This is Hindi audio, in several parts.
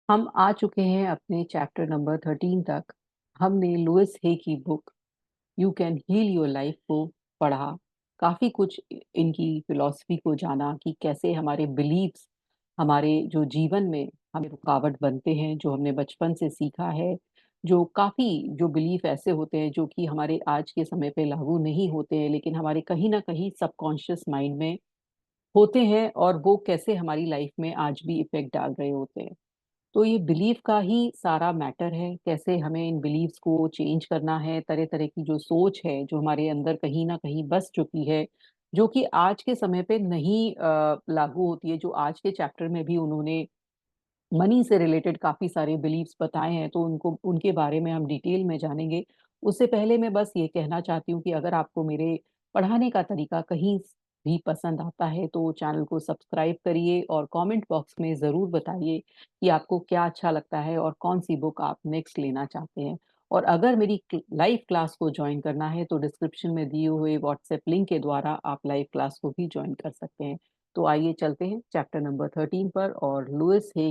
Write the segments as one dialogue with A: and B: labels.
A: हम आ चुके हैं अपने चैप्टर नंबर 13 तक। हमने लुइस हे की book you can heal your life को पढ़ा। काफ़ी कुछ इनकी फिलॉसफी को जाना कि कैसे हमारे बिलीव्स हमारे जो जीवन में हमें रुकावट बनते हैं, जो हमने बचपन से सीखा है। जो काफ़ी जो बिलीफ ऐसे होते हैं जो कि हमारे आज के समय पे लागू नहीं होते हैं, लेकिन हमारे कहीं न कहीं सबकॉन्शियस माइंड में होते हैं और वो कैसे हमारी लाइफ में आज भी इफ़ेक्ट डाल रहे होते हैं। तो ये बिलीफ का ही सारा मैटर है, कैसे हमें इन बिलीव्स को चेंज करना है, तरह-तरह की जो सोच है, जो हमारे अंदर कहीं न कहीं बस चुकी है, जो कि आज के समय पे नहीं लागू होती है, जो आज के चैप्टर में भी उन्होंने मनी से रिलेटेड काफ़ी सारे बिलीव्स बताए हैं, तो उनको उनके बारे में हम डिटेल में जानेंगे। उससे पहले मैं बस ये कहना चाहती हूँ कि अगर आपको मेरे पढ़ाने का तरीका कहीं भी पसंद आता है, तो चैनल को सब्सक्राइब करिए और कमेंट बॉक्स में ज़रूर बताइए कि आपको क्या अच्छा लगता है और कौन-सी बुक आप नेक्स्ट लेना चाहते हैं। और अगर मेरी लाइव क्लास को जॉइन करना है, तो डिस्क्रिप्शन में दिए हुए व्हाट्सएप लिंक के द्वारा आप लाइव क्लास को भी जॉइन कर सकते हैं। तो आइए चलते हैं चैप्टर नंबर 13 पर और लुइस हे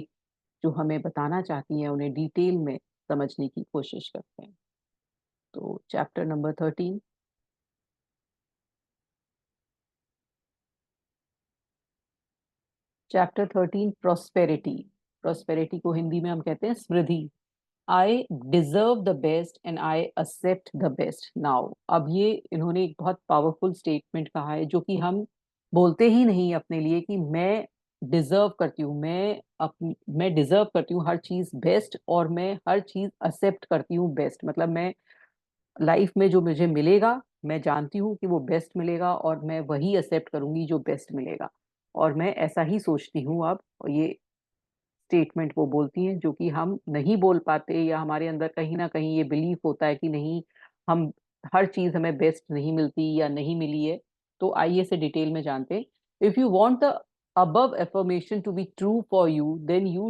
A: जो हमें बताना चाहती हैं, उन्हें डिटेल में समझने की कोशिश करते हैं। तो chapter number 13। Chapter 13 prosperity. Prosperity को हिंदी में हम कहते हैं समृद्धि। I deserve the best and I accept the best now. अब ये इन्होंने एक बहुत पावरफुल स्टेटमेंट कहा है, जो कि हम बोलते ही नहीं अपने लिए कि मैं डिजर्व करती हूँ, मैं डिजर्व करती हूँ हर चीज बेस्ट, और मैं हर चीज एक्सेप्ट करती हूँ बेस्ट। मतलब मैं लाइफ में जो मुझे मिलेगा, मैं जानती हूँ कि वो बेस्ट मिलेगा और मैं वही एक्सेप्ट करूँगी जो बेस्ट मिलेगा। और मैं ऐसा ही सोचती हूँ अब। और ये स्टेटमेंट वो बोलती हैं जो कि हम नहीं बोल पाते, या हमारे अंदर कहीं न कहीं ये बिलीफ होता है कि नहीं, हम हर चीज़ हमें बेस्ट नहीं मिलती या नहीं मिली है। तो आइए इसे डिटेल में जानते हैं। If you want the above affirmation to be true for you, then you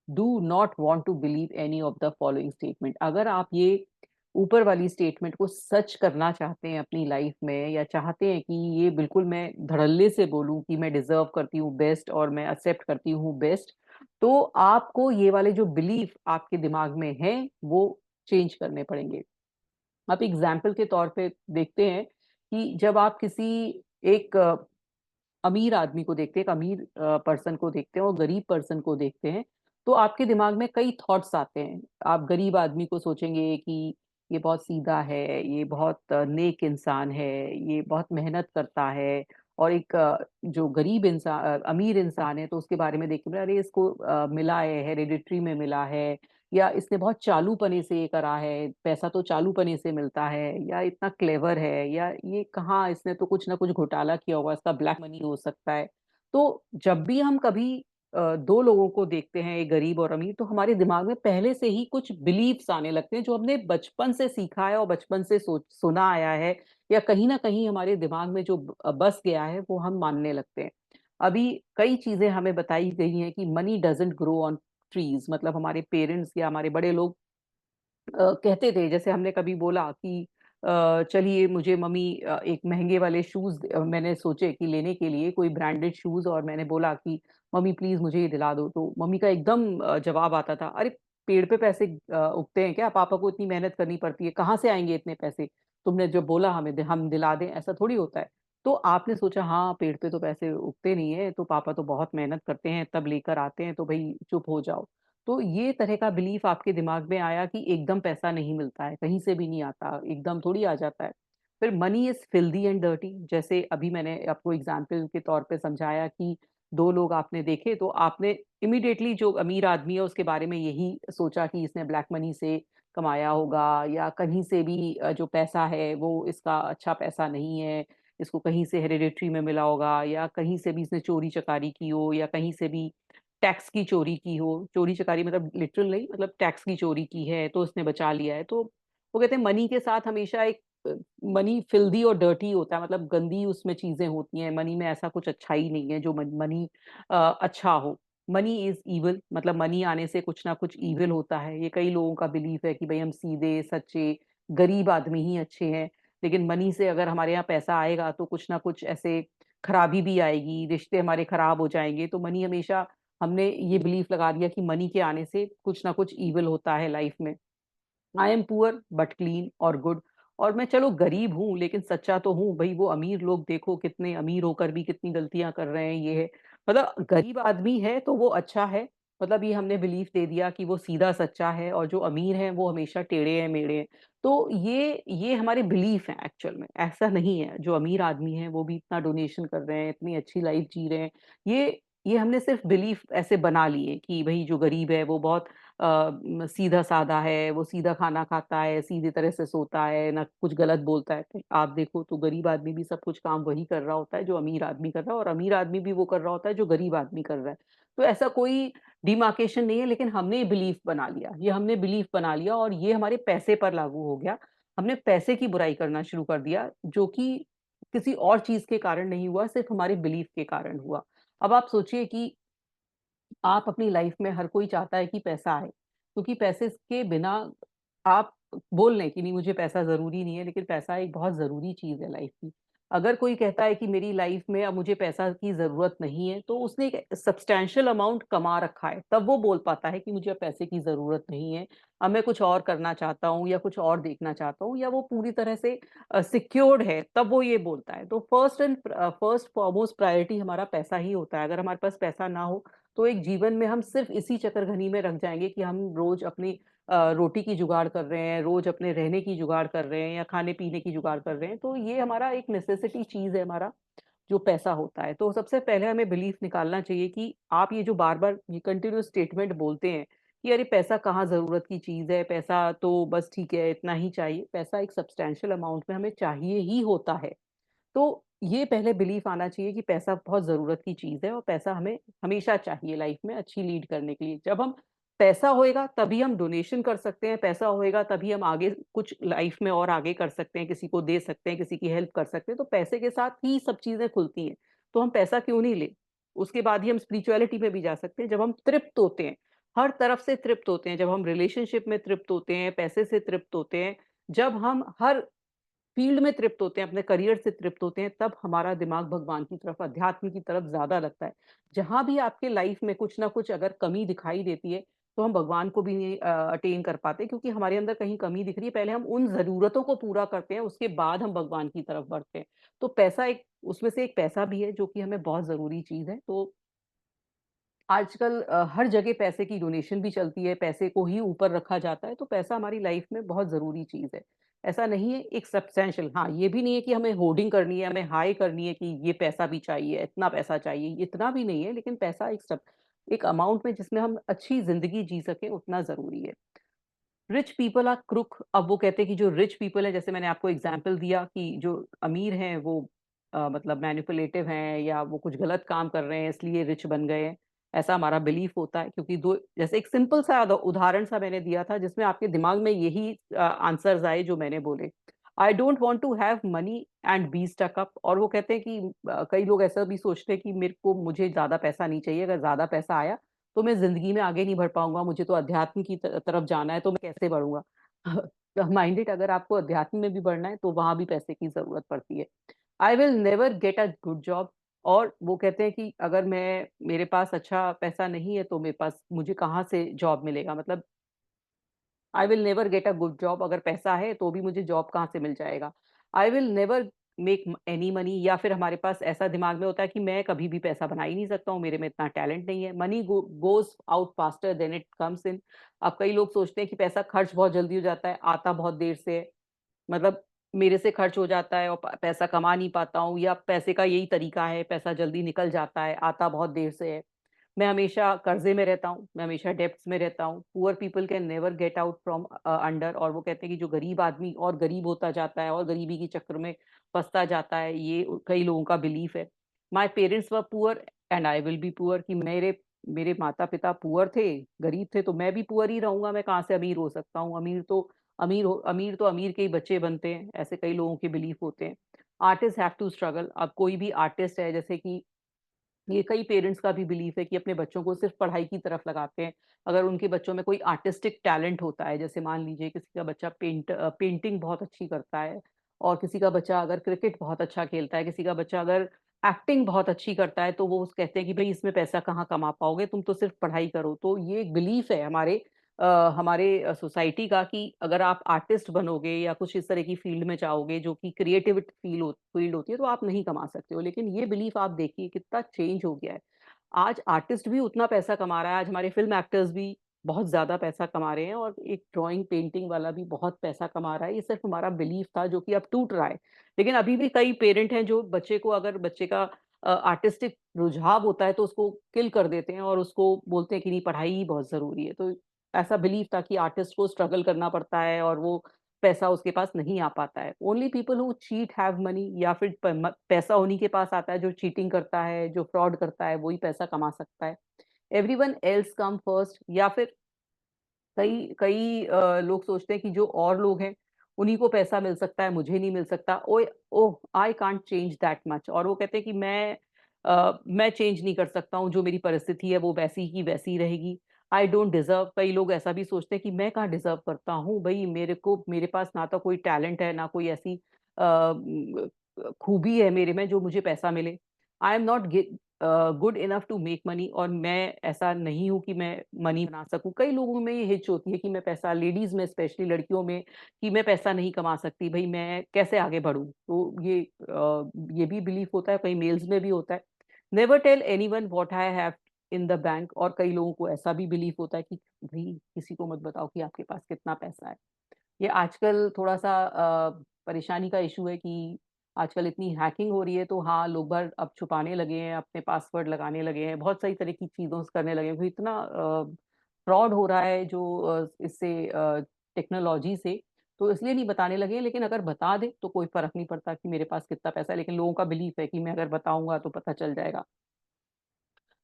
A: do not want to believe any of the following statement. अगर आप ये ऊपर वाली स्टेटमेंट को सच करना चाहते हैं अपनी लाइफ में, या चाहते हैं कि ये बिल्कुल मैं धड़ल्ले से बोलूं कि मैं डिजर्व करती हूँ बेस्ट और मैं एक्सेप्ट करती हूँ बेस्ट, तो आपको ये वाले जो बिलीफ आपके दिमाग में हैं वो चेंज करने पड़ेंगे। आप एग्जाम्पल के तौर पे देखते हैं कि जब आप किसी एक अमीर आदमी को देखते हैं, एक अमीर पर्सन को देखते हैं और गरीब पर्सन को देखते हैं, तो आपके दिमाग में कई थॉट्स आते हैं। आप गरीब आदमी को सोचेंगे कि ये बहुत सीधा है, ये बहुत नेक इंसान है, ये बहुत मेहनत करता है। और एक जो अमीर इंसान है, तो उसके बारे में देखेंगे, अरे इसको मिला है, हेरेडिटरी में मिला है, या इसने बहुत चालूपने से ये करा है, पैसा तो चालूपने से मिलता है, या इतना क्लेवर है, या ये कहाँ इसने तो कुछ ना कुछ घोटाला किया होगा, इसका ब्लैक मनी हो सकता है। तो जब भी हम कभी 2 लोगों को देखते हैं, एक गरीब और अमीर, तो हमारे दिमाग में पहले से ही कुछ बिलीफ्स आने लगते हैं, जो हमने बचपन से सीखा है और बचपन से सुना आया है, या कहीं न कहीं हमारे दिमाग में जो बस गया है, वो हम मानने लगते हैं। अभी कई चीज़ें हमें बताई गई हैं कि money doesn't grow on trees. मतलब हमारे पेरेंट्स या हमारे बड़े लोग कहते थे, जैसे हमने कभी बोला कि चलिए मुझे मम्मी एक महँगे वाले शूज़ मैंने सोचे कि लेने के लिए कोई ब्रांडेड शूज़, और मैंने बोला कि मम्मी प्लीज़ मुझे ये दिला दो। तो मम्मी का एकदम जवाब आता था, "अरे! पेड़ पे पैसे उगते हैं क्या? पापा को इतनी मेहनत करनी पड़ती है, कहाँ से आएँगे इतने पैसे? तुमने जो बोला हमें हम दिला दें, ऐसा थोड़ी होता है।" तो आपने सोचा, हाँ, पेड़ पे तो पैसे उगते नहीं है, तो पापा तो बहुत मेहनत करते हैं तब लेकर आते हैं, तो भई चुप हो जाओ। तो ये तरह का बिलीफ आपके दिमाग में आया कि एकदम पैसा नहीं मिलता है, कहीं से भी नहीं आता, एकदम थोड़ी आ जाता है। फिर money is filthy and dirty, जैसे अभी मैंने आपको एग्ज़ाम्पल के तौर पे समझाया कि 2 लोग आपने देखे, तो आपने इमीडिएटली जो अमीर आदमी है उसके बारे में यही सोचा कि इसने ब्लैक मनी से कमाया होगा, या कहीं से भी जो पैसा है वो इसका अच्छा पैसा नहीं है, इसको कहीं से हेरेडिटरी में मिला होगा, या कहीं से भी इसने चोरी-चकारी की हो, या कहीं से भी टैक्स की चोरी की हो। चोरी-चकारी मतलब लिटरल नहीं, मतलब टैक्स की चोरी की है, तो उसने बचा लिया है। तो वो कहते हैं मनी के साथ हमेशा एक मनी फ़िल्दी और डर्टी होता है, मतलब गंदी उसमें चीज़ें होती हैं। मनी में ऐसा कुछ अच्छा ही नहीं है जो मनी अच्छा हो। मनी इज़ इविल, मतलब मनी आने से कुछ ना कुछ इविल होता है। ये कई लोगों का बिलीफ है कि भई हम सीधे, सच्चे, गरीब आदमी ही अच्छे हैं। लेकिन मनी से अगर हमारे यहाँ पैसा आएगा तो कुछ ना कुछ ऐसे खराबी भी आएगी, रिश्ते हमारे खराब हो जाएँगे। तो मनी हमेशा हमने ये बिलीफ लगा दिया कि मनी के आने से कुछ ना कुछ इविल होता है लाइफ में। I am poor but clean और गुड। और मैं चलो गरीब हूँ लेकिन सच्चा तो हूँ भाई। वो अमीर लोग देखो कितने अमीर होकर भी कितनी गलतियां कर रहे हैं, ये है। मतलब गरीब आदमी है तो वो अच्छा है। मतलब ये हमने बिलीफ दे दिया कि वो सीधा सच्चा है, और जो अमीर है वो हमेशा टेढ़े हैं मेढ़े हैं। तो ये हमारे बिलीफ हैं। एक्चुअल में ऐसा नहीं है। जो अमीर आदमी है वो भी इतना डोनेशन कर रहे हैं, इतनी अच्छी लाइफ जी रहे हैं। ये हमने सिर्फ बिलीफ ऐसे बना लिए कि भाई जो गरीब है वो बहुत सीधा साधा है, वो सीधा खाना खाता है, सीधी तरह से सोता है, ना कुछ गलत बोलता है। तो आप देखो तो गरीब आदमी भी सब कुछ काम वही कर रहा होता है जो अमीर आदमी कर रहा है, और अमीर आदमी भी वो कर रहा होता है जो गरीब आदमी कर रहा है। तो ऐसा कोई डिमार्केशन नहीं है, लेकिन हमने ये बिलीफ बना लिया, ये हमने बिलीफ बना लिया, और ये हमारे पैसे पर लागू हो गया। हमने पैसे की बुराई करना शुरू कर दिया, जो कि किसी और चीज के कारण नहीं हुआ, सिर्फ हमारे बिलीफ के कारण हुआ। अब आप सोचिए कि आप अपनी लाइफ में, हर कोई चाहता है कि पैसा आए, क्योंकि पैसे के बिना आप बोल लें कि नहीं मुझे पैसा जरूरी नहीं है, लेकिन पैसा एक बहुत जरूरी चीज है लाइफ की। अगर कोई कहता है कि मेरी लाइफ में अब मुझे पैसा की जरूरत नहीं है, तो उसने एक सब्सटैंशियल अमाउंट कमा रखा है, तब वो बोल पाता है कि मुझे अब पैसे की जरूरत नहीं है। अब मैं कुछ और करना चाहता हूँ या कुछ और देखना चाहता हूँ, या वो पूरी तरह से सिक्योर्ड है, तब वो ये बोलता है। तो फर्स्ट फॉरमोस्ट प्रायोरिटी हमारा पैसा ही होता है। अगर हमारे पास पैसा ना हो तो एक जीवन में हम सिर्फ इसी चक्करघनी में रख जाएंगे कि हम रोज अपनी रोटी की जुगाड़ कर रहे हैं, रोज अपने रहने की जुगाड़ कर रहे हैं, या खाने पीने की जुगाड़ कर रहे हैं। तो ये हमारा एक नेसेसिटी चीज है, हमारा जो पैसा होता है। तो सबसे पहले हमें बिलीफ निकालना चाहिए कि आप ये जो बार बार ये कंटिन्यूस स्टेटमेंट बोलते हैं कि अरे पैसा कहाँ जरूरत की चीज है, पैसा तो बस ठीक है इतना ही चाहिए, पैसा एक सब्सटैंशियल अमाउंट में हमें चाहिए ही होता है। तो ये पहले बिलीफ आना चाहिए कि पैसा बहुत जरूरत की चीज है, और पैसा हमें हमेशा चाहिए लाइफ में अच्छी लीड करने के लिए। जब हम पैसा होएगा तभी हम डोनेशन कर सकते हैं, पैसा होएगा तभी हम आगे कुछ लाइफ में और आगे कर सकते हैं, किसी को दे सकते हैं, किसी की हेल्प कर सकते हैं। तो पैसे के साथ ही सब चीजें खुलती हैं। तो हम पैसा क्यों नहीं ले? उसके बाद ही हम स्पिरिचुअलिटी में भी जा सकते हैं, जब हम तृप्त होते हैं, हर तरफ से तृप्त होते हैं, जब हम रिलेशनशिप में तृप्त होते हैं, पैसे से तृप्त होते हैं, जब हम हर फील्ड में तृप्त होते हैं, अपने करियर से तृप्त होते हैं, तब हमारा दिमाग भगवान की तरफ, अध्यात्म की तरफ ज्यादा लगता है। जहां भी आपके लाइफ में कुछ ना कुछ अगर कमी दिखाई देती है, तो हम भगवान को भी नहीं अटेन कर पाते, क्योंकि हमारे अंदर कहीं कमी दिख रही है। पहले हम उन जरूरतों को पूरा करते हैं, उसके बाद हम भगवान की तरफ बढ़ते हैं। तो पैसा एक उसमें से एक पैसा भी है जो कि हमें बहुत जरूरी चीज है। तो आजकल हर जगह पैसे की डोनेशन भी चलती है, पैसे को ही ऊपर रखा जाता है। तो पैसा हमारी लाइफ में बहुत जरूरी चीज है। ऐसा नहीं है एक सब्सटेंशियल, हाँ ये भी नहीं है कि हमें होर्डिंग करनी है, हमें हाई करनी है कि ये पैसा भी चाहिए, इतना पैसा चाहिए, इतना भी नहीं है। लेकिन पैसा एक अमाउंट में जिसमें हम अच्छी जिंदगी जी सके, उतना जरूरी है। Rich people are crook. अब वो कहते हैं कि जो रिच पीपल है, जैसे मैंने आपको एग्जांपल दिया कि जो अमीर हैं वो मतलब मैनिपुलेटिव हैं, या वो कुछ गलत काम कर रहे हैं इसलिए रिच बन गए हैं। ऐसा हमारा बिलीफ होता है, क्योंकि दो जैसे एक सिंपल सा उदाहरण सा मैंने दिया था, जिसमें आपके दिमाग में यही आंसर्स आए जो मैंने बोले। I don't want to have money and be stuck up. और वो कहते हैं कि कई लोग ऐसा भी सोचते हैं कि मुझे ज्यादा पैसा नहीं चाहिए, अगर ज्यादा पैसा आया तो मैं जिंदगी में आगे नहीं बढ़ पाऊंगा, मुझे तो अध्यात्म की तरफ जाना है, तो मैं कैसे बढ़ूंगा? माइंडेड, अगर आपको अध्यात्म में भी बढ़ना है तो वहां भी पैसे की जरूरत पड़ती है। I will never get a good job. और वो कहते हैं कि अगर मेरे पास अच्छा पैसा नहीं है तो मुझे कहाँ से जॉब मिलेगा? मतलब I will never get a good job. अगर पैसा है तो भी मुझे जॉब कहाँ से मिल जाएगा? I will never make any money. या फिर हमारे पास ऐसा दिमाग में होता है कि मैं कभी भी पैसा बना ही नहीं सकता हूँ, मेरे में इतना टैलेंट नहीं है। Money goes out faster than it comes in. अब कई लोग सोचते हैं कि पैसा खर्च बहुत जल्दी हो जाता है, आता बहुत देर से है। मतलब मेरे से खर्च हो जाता है और पैसा कमा नहीं पाता हूँ, या पैसे का यही तरीका है, पैसा जल्दी निकल जाता है, आता बहुत देर से है। मैं हमेशा कर्जे में रहता हूँ, मैं हमेशा डेब्ट्स में रहता हूँ। Poor people can never get out from under. और वो कहते हैं कि जो गरीब आदमी और गरीब होता जाता है और गरीबी के चक्कर में फंसता जाता है, ये कई लोगों का बिलीफ है। My parents were poor and I will be poor. कि मेरे मेरे माता पिता पुअर थे, गरीब थे, तो मैं भी पुअर ही रहूंगा। मैं कहाँ से अमीर हो सकता हूँ? अमीर के ही बच्चे बनते हैं, ऐसे कई लोगों के बिलीफ होते हैं। Artist have to struggle. अब कोई भी आर्टिस्ट है, जैसे कि ये कई पेरेंट्स का भी बिलीफ है कि अपने बच्चों को सिर्फ पढ़ाई की तरफ लगाते हैं। अगर उनके बच्चों में कोई आर्टिस्टिक टैलेंट होता है, जैसे मान लीजिए किसी का बच्चा पेंटिंग बहुत अच्छी करता है, और किसी का बच्चा अगर क्रिकेट बहुत अच्छा खेलता है, किसी का बच्चा अगर एक्टिंग बहुत अच्छी करता है, तो वो कहते हैं कि भई इसमें पैसा कहाँ कमा पाओगे, तुम तो सिर्फ़ पढ़ाई करो। तो ये एक बिलीफ है हमारे सोसाइटी का कि अगर आप आर्टिस्ट बनोगे या कुछ इस तरह की फ़ील्ड में जाओगे जो कि क्रिएटिविट फ़ील्ड होती है, तो आप नहीं कमा सकते हो। लेकिन ये बिलीफ आप देखिए कितना चेंज हो गया है। आज आर्टिस्ट भी उतना पैसा कमा रहा है, आज हमारे फ़िल्म एक्टर्स भी बहुत ज़्यादा पैसा कमा रहे हैं और एक ड्राइंग, पेंटिंग वाला भी बहुत पैसा कमा रहा है। ये सिर्फ़ हमारा बिलीफ था जो कि अब टूट रहा है। लेकिन अभी भी कई पेरेंट हैं जो बच्चे को अगर बच्चे का आर्टिस्टिक रुझाव होता है तो उसको किल कर देते हैं और उसको बोलते हैं कि नहीं पढ़ाई ही बहुत ज़रूरी है। तो ऐसा बिलीव था कि आर्टिस्ट को स्ट्रगल करना पड़ता है और वो पैसा उसके पास नहीं आ पाता है। Only people who cheat have money या फिर पैसा उन्हीं के पास आता है जो चीटिंग करता है, जो फ्रॉड करता है, वही पैसा कमा सकता है। एवरीवन एल्स कम फर्स्ट या फिर कई कई लोग सोचते हैं कि जो और लोग हैं, उन्हीं को पैसा मिल सकता है, मुझे नहीं मिल सकता। ओए oh! I can't change that much और वो कहते हैं कि मैं चेंज नहीं कर सकता हूँ, जो मेरी परिस्थिति है वो वैसी की वैसी रहेगी। आई डोंट डिज़र्व कई लोग ऐसा भी सोचते हैं कि मैं कहाँ डिज़र्व करता हूँ, भई मेरे पास ना तो कोई टैलेंट है, ना कोई ऐसी खूबी है मेरे में जो मुझे पैसा मिले। I am not good enough to make money और मैं ऐसा नहीं हूँ कि मैं मनी बना सकूँ। कई लोगों में ये हिच होती है कि मैं पैसा लेडीज़ में स्पेशली लड़कियों में कि मैं पैसा नहीं कमा सकती, भई मैं कैसे आगे बढ़ूँ? तो ये भी बिलीफ होता है, कई मेल्स में भी होता है। Never tell anyone what I have in the bank और कई लोगों को ऐसा भी बिलीफ होता है कि भई किसी को मत बताओ कि आपके पास कितना पैसा है। ये आजकल थोड़ा-सा परेशानी का इश्यू है कि आजकल इतनी हैकिंग हो रही है, तो हाँ, लोग बाग अब छुपाने लगे हैं, अपने पासवर्ड लगाने लगे हैं, बहुत सारी तरह की चीज़ों से करने लगे हैं। क्योंकि इतना फ्रॉड हो रहा है जो इससे टेक्नोलॉजी से, तो इसलिए नहीं बताने लगे हैं, लेकिन अगर बता दें, तो कोई फ़र्क नहीं पड़ता कि मेरे पास कितना पैसा है। लेकिन लोगों का बिलीफ है कि मैं अगर बताऊँगा, तो पता चल जाएगा।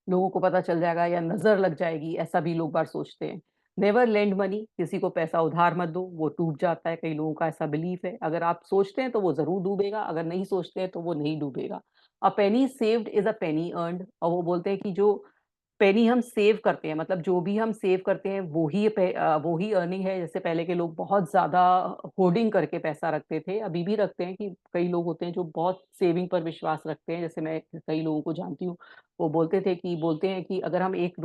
A: लोगों को पता चल जाएगा या नज़र लग जाएगी, ऐसा भी लोग बाग सोचते हैं। नेवर लेंड मनी किसी को पैसा उधार मत दो, वो टूट जाता है, कई लोगों का ऐसा बिलीफ है। अगर आप सोचते हैं तो वो ज़रूर डूबेगा, अगर नहीं सोचते हैं तो वो नहीं डूबेगा। A penny saved is a penny earned और वो बोलते हैं कि जो पेनी हम सेव करते हैं मतलब जो भी हम सेव करते हैं वो ही अर्निंग है। जैसे पहले के लोग बहुत ज़्यादा होर्डिंग करके पैसा रखते थे, अभी भी रखते हैं कि कई लोग होते हैं जो बहुत सेविंग पर विश्वास रखते हैं। जैसे मैं कई लोगों को जानती हूँ, वो बोलते हैं कि अगर हम ₹1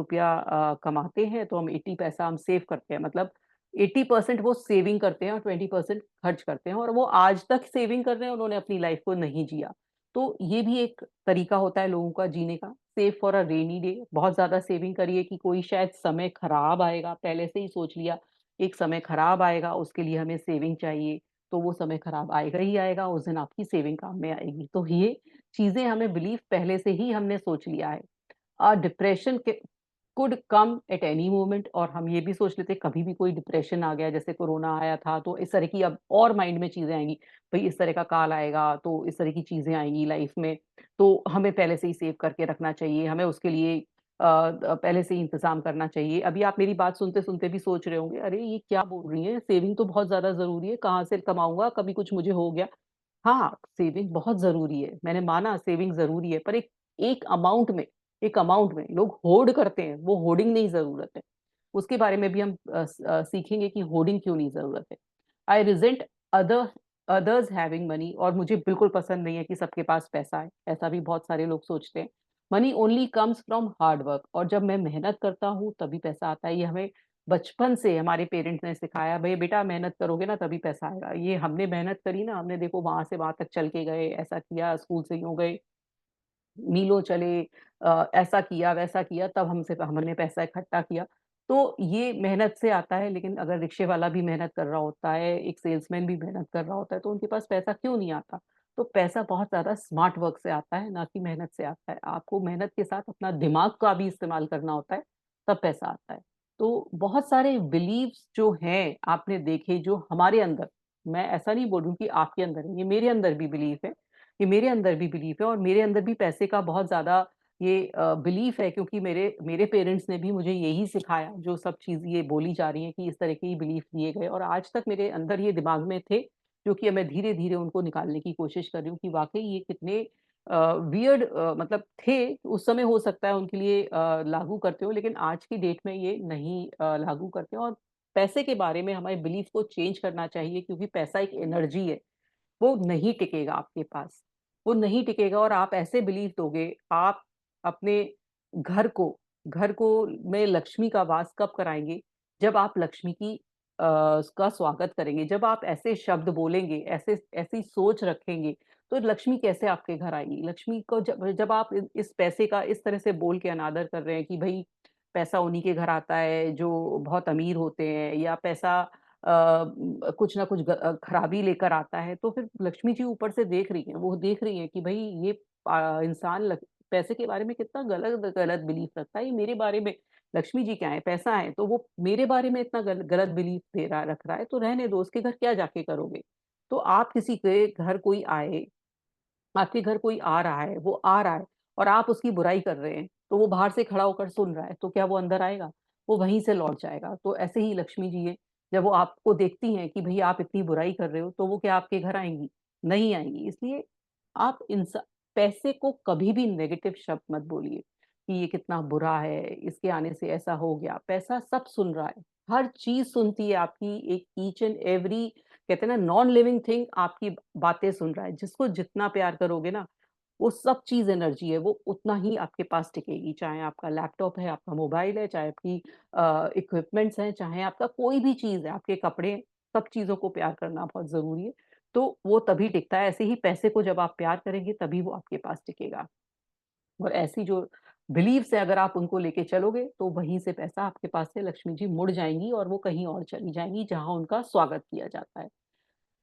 A: कमाते हैं तो हम 80 पैसा हम सेव करते हैं। मतलब 80% वो सेविंग करते हैं और 20% खर्च करते हैं और वो आज तक सेविंग कर रहे हैं, उन्होंने अपनी लाइफ को नहीं जिया। तो ये भी एक तरीका होता है लोगों का जीने का। Save for a rainy day बहुत ज़्यादा सेविंग करिए कि कोई शायद समय खराब आएगा, पहले से ही सोच लिया, एक समय खराब आएगा, उसके लिए हमें सेविंग चाहिए, तो वो समय खराब आएगा ही आएगा, उस दिन आपकी सेविंग काम में आएगी। तो ये चीज़ें हमें बिलीव पहले से ही हमने सोच लिया है। डिप्रेशन के could come at any moment और हम ये भी सोच लेते हैं कभी भी कोई डिप्रेशन आ गया जैसे कोरोना आया था तो इस तरह की अब और माइंड में चीजें आएंगी भाई इस तरह का काल आएगा तो इस तरह की चीजें आएंगी लाइफ में तो हमें पहले से ही सेव करके रखना चाहिए हमें उसके लिए पहले से ही इंतजाम करना चाहिए अभी आप मेरी बात सुनते सुनते भी सोच रहे होंगे अरे ये क्या बोल रही है सेविंग तो बहुत ज्यादा जरूरी है कहाँ से कमाऊंगा कभी कुछ मुझे हो गया हाँ, सेविंग बहुत ज़रूरी है। मैंने माना सेविंग ज़रूरी है, पर एक अमाउंट में लोग होard करते हैं, वो होर्डिंग नहीं ज़रूरत है। उसके बारे में भी हम सीखेंगे कि होर्डिंग क्यों नहीं ज़रूरत है। आई रिज़ेंट अदर अदर्स हैविंग मनी और मुझे बिल्कुल पसंद नहीं है कि सबके पास पैसा है, ऐसा भी बहुत सारे लोग सोचते हैं। Money only comes from hard work और जब मैं मेहनत करता हूँ, तभी पैसा आता है। ये हमें बचपन से हमारे पेरेंट्स ने सिखाया भई बेटा मेहनत करोगे ना तभी पैसा आएगा। ये हमने मेहनत करी ना, हमने देखो वहाँ से वहाँ तक चल के गए, ऐसा किया, स्कूल से यूँ गए, मीलों चले ऐसा किया, वैसा किया तब हमने पैसा इकट्ठा किया। तो ये मेहनत से आता है लेकिन अगर रिक्शे वाला भी मेहनत कर रहा होता है, एक सेल्समैन भी मेहनत कर रहा होता है, तो उनके पास पैसा क्यों नहीं आता? तो पैसा बहुत ज़्यादा स्मार्ट वर्क से आता है, ना कि मेहनत से आता है। आपको मेहनत के साथ अपना दिमाग का भी इस्तेमाल करना होता है, तब पैसा आता है। तो बहुत सारे बिलीव्स जो हैं, आपने देखे जो हमारे अंदर मैं ऐसा नहीं बोल रही हूँ कि आपके अंदर है, ये मेरे अंदर भी बिलीफ है। ये मेरे अंदर भी बिलीफ है और मेरे अंदर भी पैसे का बहुत ज़्यादा ये बिलीफ है क्योंकि मेरे मेरे पेरेंट्स ने भी मुझे यही सिखाया, जो सब चीज़ ये बोली जा रही हैं कि इस तरह के ही बिलीफ दिए गए और आज तक मेरे अंदर ये दिमाग में थे, जो कि अब मैं धीरे-धीरे उनको निकालने की कोशिश कर रही हूँ कि वाक़ई ये कितने वियर्ड मतलब थे, उस समय हो सकता है उनके लिए लागू करते हो, लेकिन आज की डेट में ये नहीं लागू करते और पैसे के बारे में हमारे बिलीफ को चेंज करना चाहिए क्योंकि पैसा एक एनर्जी है, वो नहीं टिकेगा आपके पास। वो नहीं टिकेगा और आप ऐसे बिलीफ दोगे, आप अपने घर को घर को में लक्ष्मी का वास कब कराएँगे? जब आप लक्ष्मी की का स्वागत करेंगे, जब आप ऐसे शब्द बोलेंगे, ऐसी सोच रखेंगे, तो लक्ष्मी कैसे आपके घर आएगी? लक्ष्मी को जब जब आप इस पैसे का इस तरह से बोल के अनादर कर रहे हैं कि भई पैसा उन्हीं के घर आता है जो बहुत अमीर होते हैं, या पैसा कुछ ना कुछ खराबी लेकर आता है, तो फिर लक्ष्मी जी ऊपर से देख रही हैं, वो देख रही हैं कि भई ये इंसान पैसे के बारे में कितना गलत गलत बिलीफ रखता है, ये मेरे बारे में लक्ष्मी जी क्या है, पैसा है, तो वो मेरे बारे में इतना गलत बिलीफ रख रहा है, तो रहने दो, उसके घर क्या जाके करोगे? तो आप किसी के घर कोई आए, आपके घर कोई आ रहा है, वो आ रहा है और आप उसकी बुराई कर रहे हैं, तो वो बाहर से खड़ा होकर सुन रहा है, तो क्या वो अंदर आएगा? वो वहीं से लौट जाएगा। तो ऐसे ही लक्ष्मी जी हैं, जब वो आपको देखती हैं कि भई आप इतनी बुराई कर रहे हो, तो वो क्या आपके घर आएँगी? नहीं आएँगी। इसलिए आप पैसे को कभी भी नेगेटिव शब्द मत बोलिए, कि ये कितना बुरा है, इसके आने से ऐसा हो गया। पैसा सब सुन रहा है, हर चीज़ सुनती है आपकी, एक ईच एंड एवरी कहते हैं ना, नॉन लिविंग थिंग आपकी बातें सुन रहा है। जिसको जितना प्यार करोगे ना, वो सब चीज़ एनर्जी है, वो उतना ही आपके पास टिकेगी। चाहे आपका लैपटॉप है, आपका मोबाइल है, चाहे आपकी इक्विपमेंट्स हैं, चाहे आपका कोई भी चीज़ है, आपके कपड़े हैं, सब चीज़ों को प्यार करना बहुत ज़रूरी है। तो वो तभी टिकता है। ऐसे ही पैसे को जब आप प्यार करेंगे, तभी वो आपके पास टिकेगा। और ऐसी जो बिलीव्स है, अगर आप उनको लेके चलोगे, तो वहीं से पैसा आपके पास से लक्ष्मी जी मुड़ जाएँगी और वो कहीं और चली जाएँगी, जहाँ उनका स्वागत किया जाता है।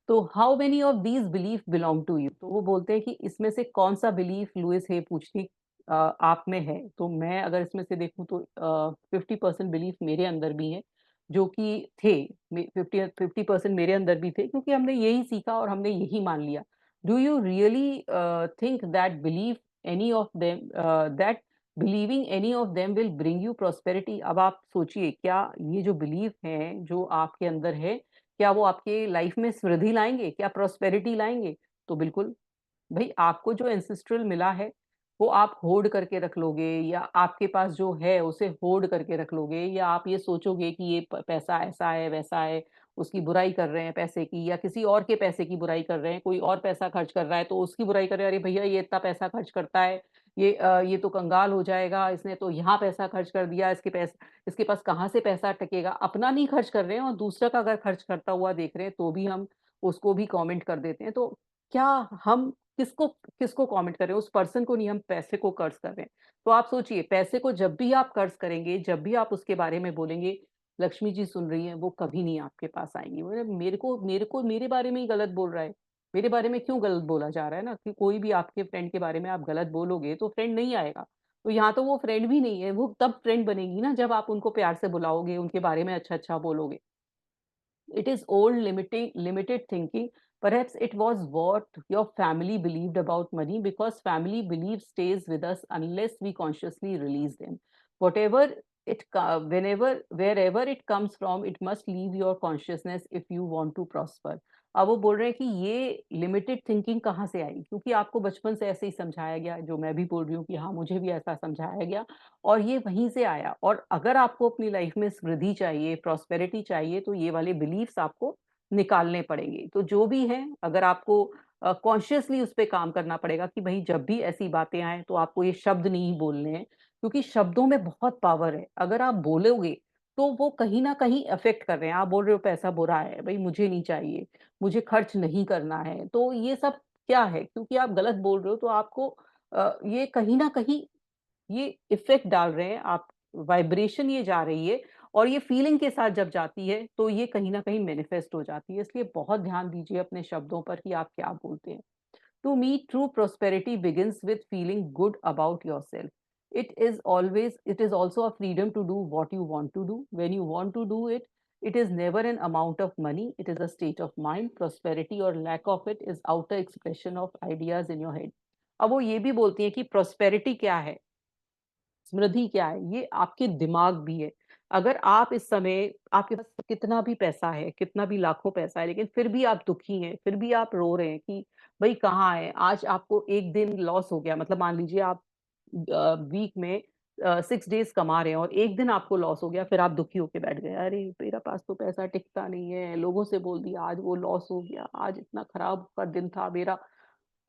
A: तो how many of these belief belong to you? तो वो बोलते हैं कि इसमें से कौन-सा बिलीफ लुईस हे पूछती आप में है? तो मैं अगर इसमें से देखूँ तो 50% बिलीफ मेरे अंदर भी हैं, जो कि थे। 50% मेरे अंदर भी थे, क्योंकि हमने यही सीखा और हमने यही मान लिया। Do you really think that believing any of them will bring you prosperity? अब आप सोचिए, क्या ये जो बिलीफ हैं, जो आपके अंदर है, क्या वो आपके लाइफ में समृद्धि लाएँगे? क्या प्रॉस्पेरिटी लाएँगे? तो बिल्कुल, भई आपको जो एंसेस्ट्रल मिला है, वो आप होard करके रख लोगे, या आपके पास जो है उसे होard करके रख लोगे, या आप ये सोचोगे कि ये प पैसा ऐसा है, वैसा है, उसकी बुराई कर रहे हैं पैसे की, या किसी और के पैसे की बुराई कर रहे हैं, कोई और पैसा खर्च कर रहा है तो उसकी बुराई कर रहे हैं, अरे भैया ये इतना पैसा खर्च करता है, ये तो कंगाल हो जाएगा, इसने तो यहाँ पैसा खर्च कर दिया, इसके पास कहाँ से पैसा टकेगा? अपना नहीं खर्च कर रहे हैं और दूसरा का अगर खर्च करता हुआ देख रहे हैं, तो भी हम उसको भी कमेंट कर देते हैं। तो क्या हम किसको किसको कमेंट कर रहे हैं? उस पर्सन को नहीं, हम पैसे को कर्ज़ कर रहे हैं। तो आप सोचिए, पैसे को जब भी आप कर्ज़ करेंगे, जब भी आप उसके बारे में बोलेंगे, लक्ष्मी जी सुन रही हैं, वो कभी नहीं आपके पास आएँगी। बोले मेरे को मेरे बारे में ही गलत बोल रहा है। मेरे बारे में क्यों गलत बोला जा रहा है ना, कि कोई भी आपके फ्रेंड के बारे में आप गलत बोलोगे, तो फ्रेंड नहीं आएगा। तो यहाँ तो वो फ्रेंड भी नहीं है, वो तब फ्रेंड बनेगी ना, जब आप उनको प्यार से बुलाओगे, उनके बारे में अच्छा-अच्छा बोलोगे। It is old limited thinking. Perhaps it was what your family believed about money, because family belief stays with us unless we consciously release them. Whatever whenever, wherever it comes from, it must leave your consciousness if you want to prosper. अब वो बोल रहे हैं कि ये लिमिटेड थिंकिंग कहाँ से आई? क्योंकि आपको बचपन से ऐसे ही समझाया गया, जो मैं भी बोल रही हूँ कि हाँ, मुझे भी ऐसा समझाया गया और ये वहीं से आया। और अगर आपको अपनी लाइफ में समृद्धि चाहिए, प्रॉस्पेरिटी चाहिए, तो ये वाले बिलीफ्स आपको निकालने पड़ेंगे। तो जो भी है, अगर आपको कॉन्शियसली उस पे काम करना पड़ेगा कि भई जब भी ऐसी बातें आएँ, तो आपको ये शब्द नहीं बोलने हैं, क्योंकि शब्दों में बहुत पावर है। अगर आप बोलोगे, तो वो कहीं न कहीं अफ़ेक्ट कर रहे हैं। आप बोल रहे हो पैसा बुरा है, भई मुझे नहीं चाहिए, मुझे खर्च नहीं करना है। तो ये सब क्या है? क्योंकि आप गलत बोल रहे हो, तो आपको ये कहीं न कहीं ये इफ़ेक्ट डाल रहे हैं, आप वाइब्रेशन ये जा रही है, और ये फीलिंग के साथ जब जाती है, तो ये कहीं न कहीं मैनिफेस्ट हो जाती है। इसलिए बहुत ध्यान दीजिए अपने शब्दों पर कि आप क्या बोलते हैं। To me, true prosperity begins with feeling good about yourself. It is also a freedom to do what you want to do. When you want to do it, it is never an amount of money. It is a state of mind. Prosperity or lack of it is outer expression of ideas in your head. अब वो ये भी बोलती हैं कि prosperity क्या है? समृद्धि क्या है? ये आपके दिमाग भी है। अगर आप इस समय आपके पास कितना भी पैसा है, कितना भी लाखों पैसा है, लेकिन फिर भी आप दुखी हैं, फिर भी आप रो रहे हैं कि भई कहाँ है? आज आपको 1 दिन लॉस हो गया, मतलब मान लीजिए आप वीक में 6 डेज़ कमा रहे हैं और 1 दिन आपको लॉस हो गया, फिर आप दुखी होके बैठ गए। अरे! मेरा पास तो पैसा टिकता नहीं है, लोगों से बोल दिया, आज वो लॉस हो गया, आज इतना खराब का दिन था मेरा।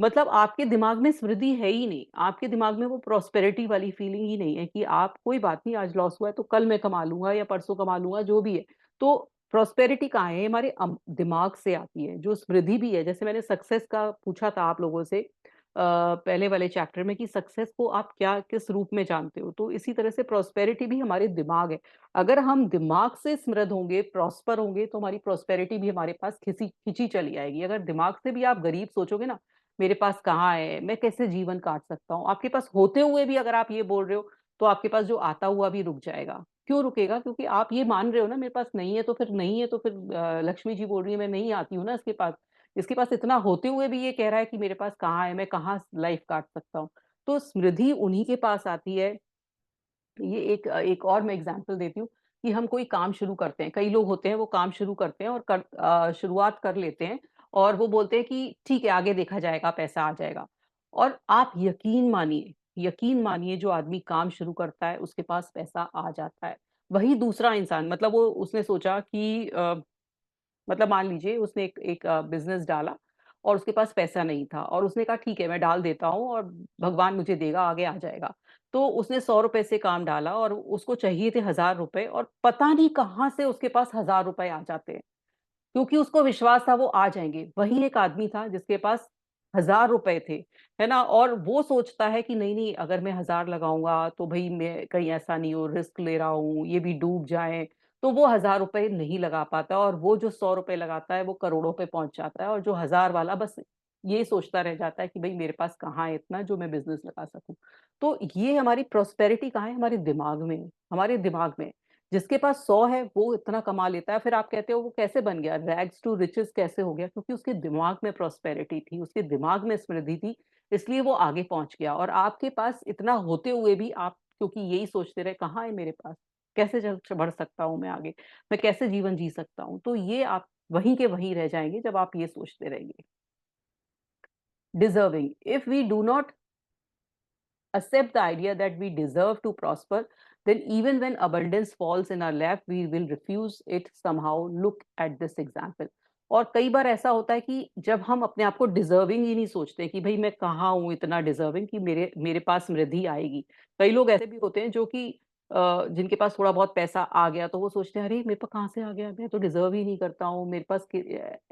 A: मतलब आपके दिमाग में समृद्धि है ही नहीं, आपके दिमाग में वो प्रॉस्पेरिटी वाली फीलिंग ही नहीं है कि आप कोई बात नहीं, आज लॉस हुआ है तो कल मैं कमा लूँगा या परसों कमा लूँगा, जो भी है। तो प्रॉस्पेरिटी कहाँ है? ये हमारे दिमाग से आती है। जो समृद्धि भी है, जैसे मैंने सक्सेस का पूछा था आप लोगों से पहले वाले चैप्टर में कि सक्सेस को आप क्या किस रूप में जानते हो? तो इसी तरह से प्रॉस्पेरिटी भी हमारे दिमाग है। अगर हम दिमाग से समृद्ध होंगे, प्रॉस्पर होंगे, तो हमारी प्रॉस्पेरिटी भी हमारे पास खिंची चली आएगी। अगर दिमाग से भी आप गरीब सोचोगे ना, मेरे पास कहाँ है, मैं कैसे जीवन काट सकता हूँ? आपके पास होते हुए भी अगर आप ये बोल रहे हो, तो आपके पास जो आता हुआ भी रुक जाएगा। क्यों रुकेगा? क्योंकि आप ये मान रहे हो ना मेरे पास नहीं है, तो फिर नहीं है, तो फिर लक्ष्मी जी बोल रही है मैं नहीं आती हूँ ना इसके पास। इसके पास इतना होते हुए भी ये कह रहा है कि मेरे पास कहाँ है, मैं कहाँ लाइफ काट सकता हूँ। तो समृद्धि उन्हीं के पास आती है। ये एक और मैं एग्जांपल देती हूँ कि हम कोई काम शुरू करते हैं। कई लोग होते हैं वो काम शुरू करते हैं और शुरुआत कर लेते हैं और वो बोलते हैं कि ठीक है आगे देखा जाएगा, पैसा आ जाएगा। और आप यकीन मानिए जो आदमी काम शुरू करता है उसके पास पैसा आ जाता है। वही दूसरा इंसान मतलब वो उसने सोचा कि मतलब मान लीजिए उसने एक एक बिज़नेस डाला और उसके पास पैसा नहीं था और उसने कहा ठीक है मैं डाल देता हूँ और भगवान मुझे देगा, आगे आ जाएगा। तो उसने ₹100 से काम डाला और उसको चाहिए थे ₹1000 और पता नहीं कहाँ से उसके पास ₹1000 आ जाते हैं। क्योंकि उसको विश्वास था वो आ जाएँगे। वही एक आदमी था जिसके पास ₹1000 थे, है ना? और वो सोचता है कि नहीं-नहीं अगर मैं 1000 लगाऊँगा तो भई मैं कहीं ऐसा नहीं हो रिस्क ले रहा हूँ, ये भी डूब जाएँ, तो वो ₹1000 नहीं लगा पाता और वो जो ₹100 लगाता है वो करोड़ों पे पहुँच जाता है और जो 1000 वाला बस ये सोचता रह जाता है कि भई मेरे पास कहाँ है इतना जो मैं बिज़नेस लगा सकूँ। तो ये हमारी प्रॉस्पेरिटी कहाँ है? हमारे दिमाग में है, हमारे दिमाग में। जिसके पास 100 है वो इतना कमा लेता है, फिर आप कहते हो वो कैसे बन गया? रैग्स टू रिचेज़ कैसे हो गया? क्योंकि उसके दिमाग में प्रॉस्पेरिटी थी, उसके दिमाग में समृद्धि थी, इसलिए वो आगे पहुँच गया और आपके पास इतना होते हुए भी आप क्योंकि यही सोचते रहे, कहाँ है मेरे पास? कैसे बढ़ सकता हूँ मैं आगे? मैं कैसे जीवन जी सकता हूँ? तो ये आप वहीं के वहीं रह जाएँगे जब आप ये सोचते रहेंगे। Deserving, if we do not accept the idea that we deserve to prosper, then even when abundance falls in our lap, we will refuse it somehow. Look at this example. और कई बार ऐसा होता है कि जब हम अपने आप को डिजर्विंग ही नहीं सोचते कि भाई मैं कहाँ हूँ इतना डिजर्विंग कि मेरे मेरे पास समृद्धि आएगी। कई लोग ऐसे भी होते हैं जो कि जिनके पास थोड़ा बहुत पैसा आ गया तो वो सोचते हैं अरे मेरे पास कहाँ से आ गया, मैं तो डिजर्व ही नहीं करता हूँ, मेरे पास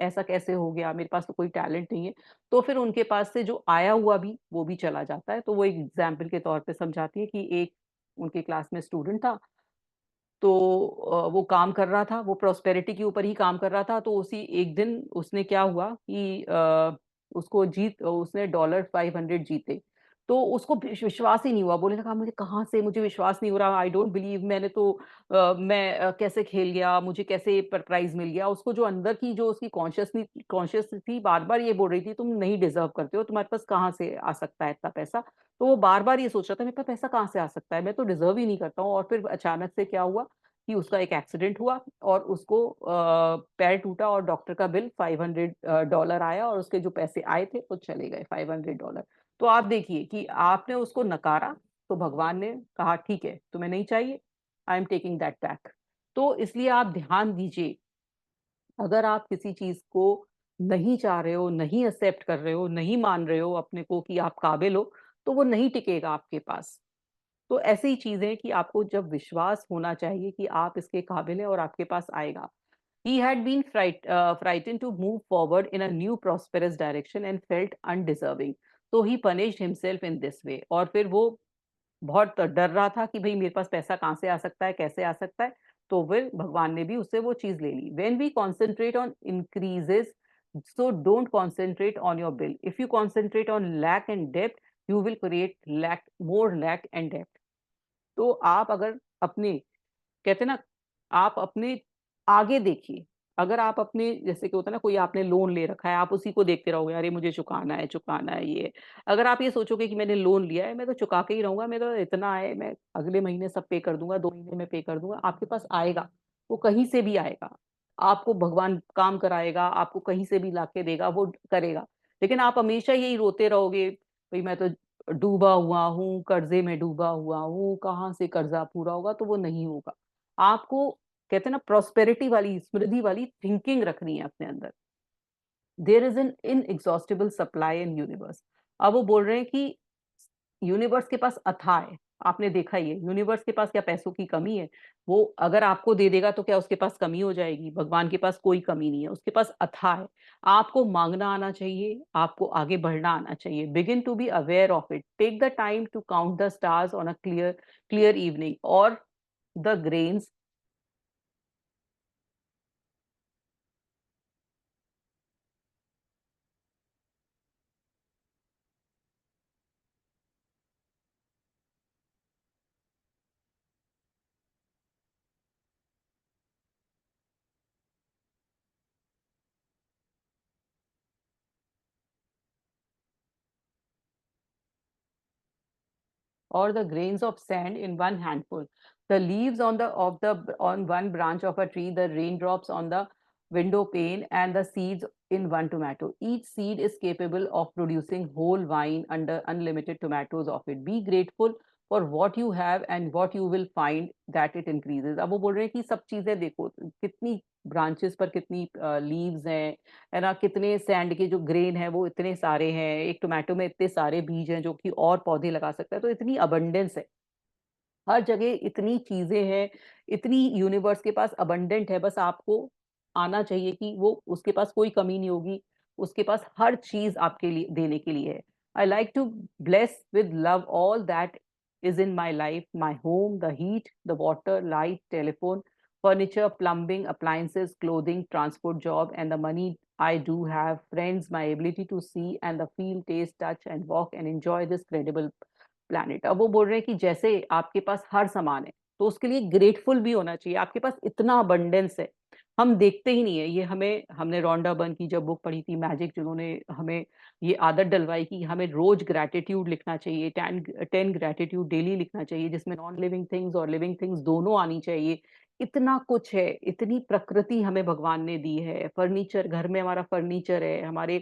A: ऐसा कैसे हो गया, मेरे पास तो कोई टैलेंट नहीं है। तो फिर उनके पास से जो आया हुआ भी, वो भी चला जाता है। तो वो एक एग्ज़ाम्पल के तौर पे समझाती है कि एक उनके क्लास में स्टूडेंट था, तो वो काम कर रहा था, वो प्रॉस्पेरिटी के ऊपर ही काम कर रहा था, तो उसी एक दिन उसने क्या हुआ कि उसने डॉलर 500 जीते। तो उसको विश्वास ही नहीं हुआ, बोलने लगा मुझे कहाँ से मुझे विश्वास नहीं हो रहा, आई डोंट बिलीव मैंने तो कैसे खेल गया, मुझे कैसे प्राइज़ मिल गया। उसको जो अंदर की जो उसकी कॉन्शियस थी बार-बार ये बोल रही थी, तुम नहीं डिज़र्व करते हो, तुम्हारे पास कहाँ से आ सकता है इतना पैसा? तो वो बार-बार ये सोच रहा था मेरे पास पैसा कहाँ से आ सकता है? मैं तो डिज़र्व ही नहीं करता हूँ और फिर अचानक से क्या हुआ कि उसका एक एक्सीडेंट हुआ और उसको पैर टूटा और डॉक्टर का बिल 500 डॉलर आया और उसके जो पैसे आए थे वो चले गए $500। तो आप देखिए कि आपने उसको नकारा, तो भगवान ने कहा ठीक है, तुम्हें नहीं चाहिए, I am taking that back. तो इसलिए आप ध्यान दीजिए, अगर आप किसी चीज़ को नहीं चाह रहे हो, नहीं एक्सेप्ट कर रहे हो, नहीं मान रहे हो अपने को कि आप काबिल हो, तो वो नहीं टिकेगा आपके पास। तो ऐसी ही चीज़ें कि आपको जब विश्वास होना चाहिए कि आप इसके काबिल हैं और आपके पास आएगा। He had been frightened to move forward in a new prosperous direction and felt undeserving. So he punished himself in this way. और फिर वो बहुत डर रहा था कि भई मेरे पास पैसा कहाँ से आ सकता है, कैसे आ सकता है? तो फिर भगवान ने भी उससे वो चीज़ ले ली। When we concentrate on increases, so don't concentrate on your bill. If you concentrate on lack and debt, you will create more lack and debt. तो आप अगर अपने कहते हैं ना, आप अपने आगे देखिए। अगर आप अपने जैसे कि होता है ना कोई आपने लोन ले रखा है, आप उसी को देखते रहोगे, अरे मुझे चुकाना है ये। अगर आप ये सोचोगे कि मैंने लोन लिया है, मैं तो चुका के ही रहूँगा, मेरा इतना है, मैं अगले महीने सब पे कर दूँगा, 2 महीने में पे कर दूँगा, आपके पास आएगा, वो कहीं से भी आएगा। आपको भगवान काम कराएगा, आपको कहीं से भी लाके देगा, वो करेगा। लेकिन आप हमेशा यही रोते रहोगे, भई मैं तो डूबा हुआ हूँ, कर्ज़े में डूबा हुआ हूँ, कहाँ से कर्ज़ा पूरा होगा, तो वो नहीं होगा। आपको कहते हैं ना प्रॉस्पेरिटी वाली, समृद्धि वाली थिंकिंग रखनी है अपने अंदर। There is an inexhaustible supply in universe. अब वो बोल रहे हैं कि यूनिवर्स के पास अथाह है। आपने देखा ही है, यूनिवर्स के पास क्या पैसों की कमी है? वो अगर आपको दे देगा तो क्या उसके पास कमी हो जाएगी? भगवान के पास कोई कमी नहीं है, उसके पास अथाह है। आपको मांगना आना चाहिए, आपको आगे बढ़ना आना चाहिए। Begin to be aware of it, take the time to count the stars on a clear clear evening, और the grains or the grains of sand in one handful, the leaves on the of the on one branch of a tree, the raindrops on the window pane, and the seeds in one tomato. Each seed is capable of producing whole vine under unlimited tomatoes of it. Be grateful for what you have and what you will find that it increases. अब वो बोल रहे हैं कि सब चीजें देखो कितनी ब्रांचेस पर कितनी लीव्स हैं, है ना, कितने सैंड के जो ग्रेन है वो इतने सारे हैं, एक टोमेटो में इतने सारे बीज हैं जो कि और पौधे लगा सकता है। तो इतनी अबंडेंस है, हर जगह इतनी चीजें हैं, इतनी यूनिवर्स के पास अबंडेंट है। बस आपको आना चाहिए कि वो उसके पास कोई कमी नहीं होगी, उसके पास हर चीज आपके लिए देने के लिए है। I like to bless with love all that is in my life, my home, the heat, the water, light, telephone, furniture, plumbing, appliances, clothing, transport, job, and the money I do have, friends, my ability to see and the feel, taste, touch, and walk and enjoy this credible planet. अब वो बोल रहे हैं कि जैसे आपके पास हर सामान है तो उसके लिए ग्रेटफुल भी होना चाहिए। आपके पास इतना अबंडेंस है, हम देखते ही नहीं है ये। हमें हमने रोंडा बर्न की जब बुक पढ़ी थी मैजिक, जिन्होंने हमें ये आदत डलवाई कि हमें रोज ग्रैटिट्यूड लिखना चाहिए, 10 ग्रैटिट्यूड डेली लिखना चाहिए, जिसमें नॉन लिविंग थिंग्स और लिविंग थिंग्स दोनों आनी चाहिए। इतना कुछ है, इतनी प्रकृति हमें भगवान ने दी है। फर्नीचर, घर में हमारा फर्नीचर है, हमारे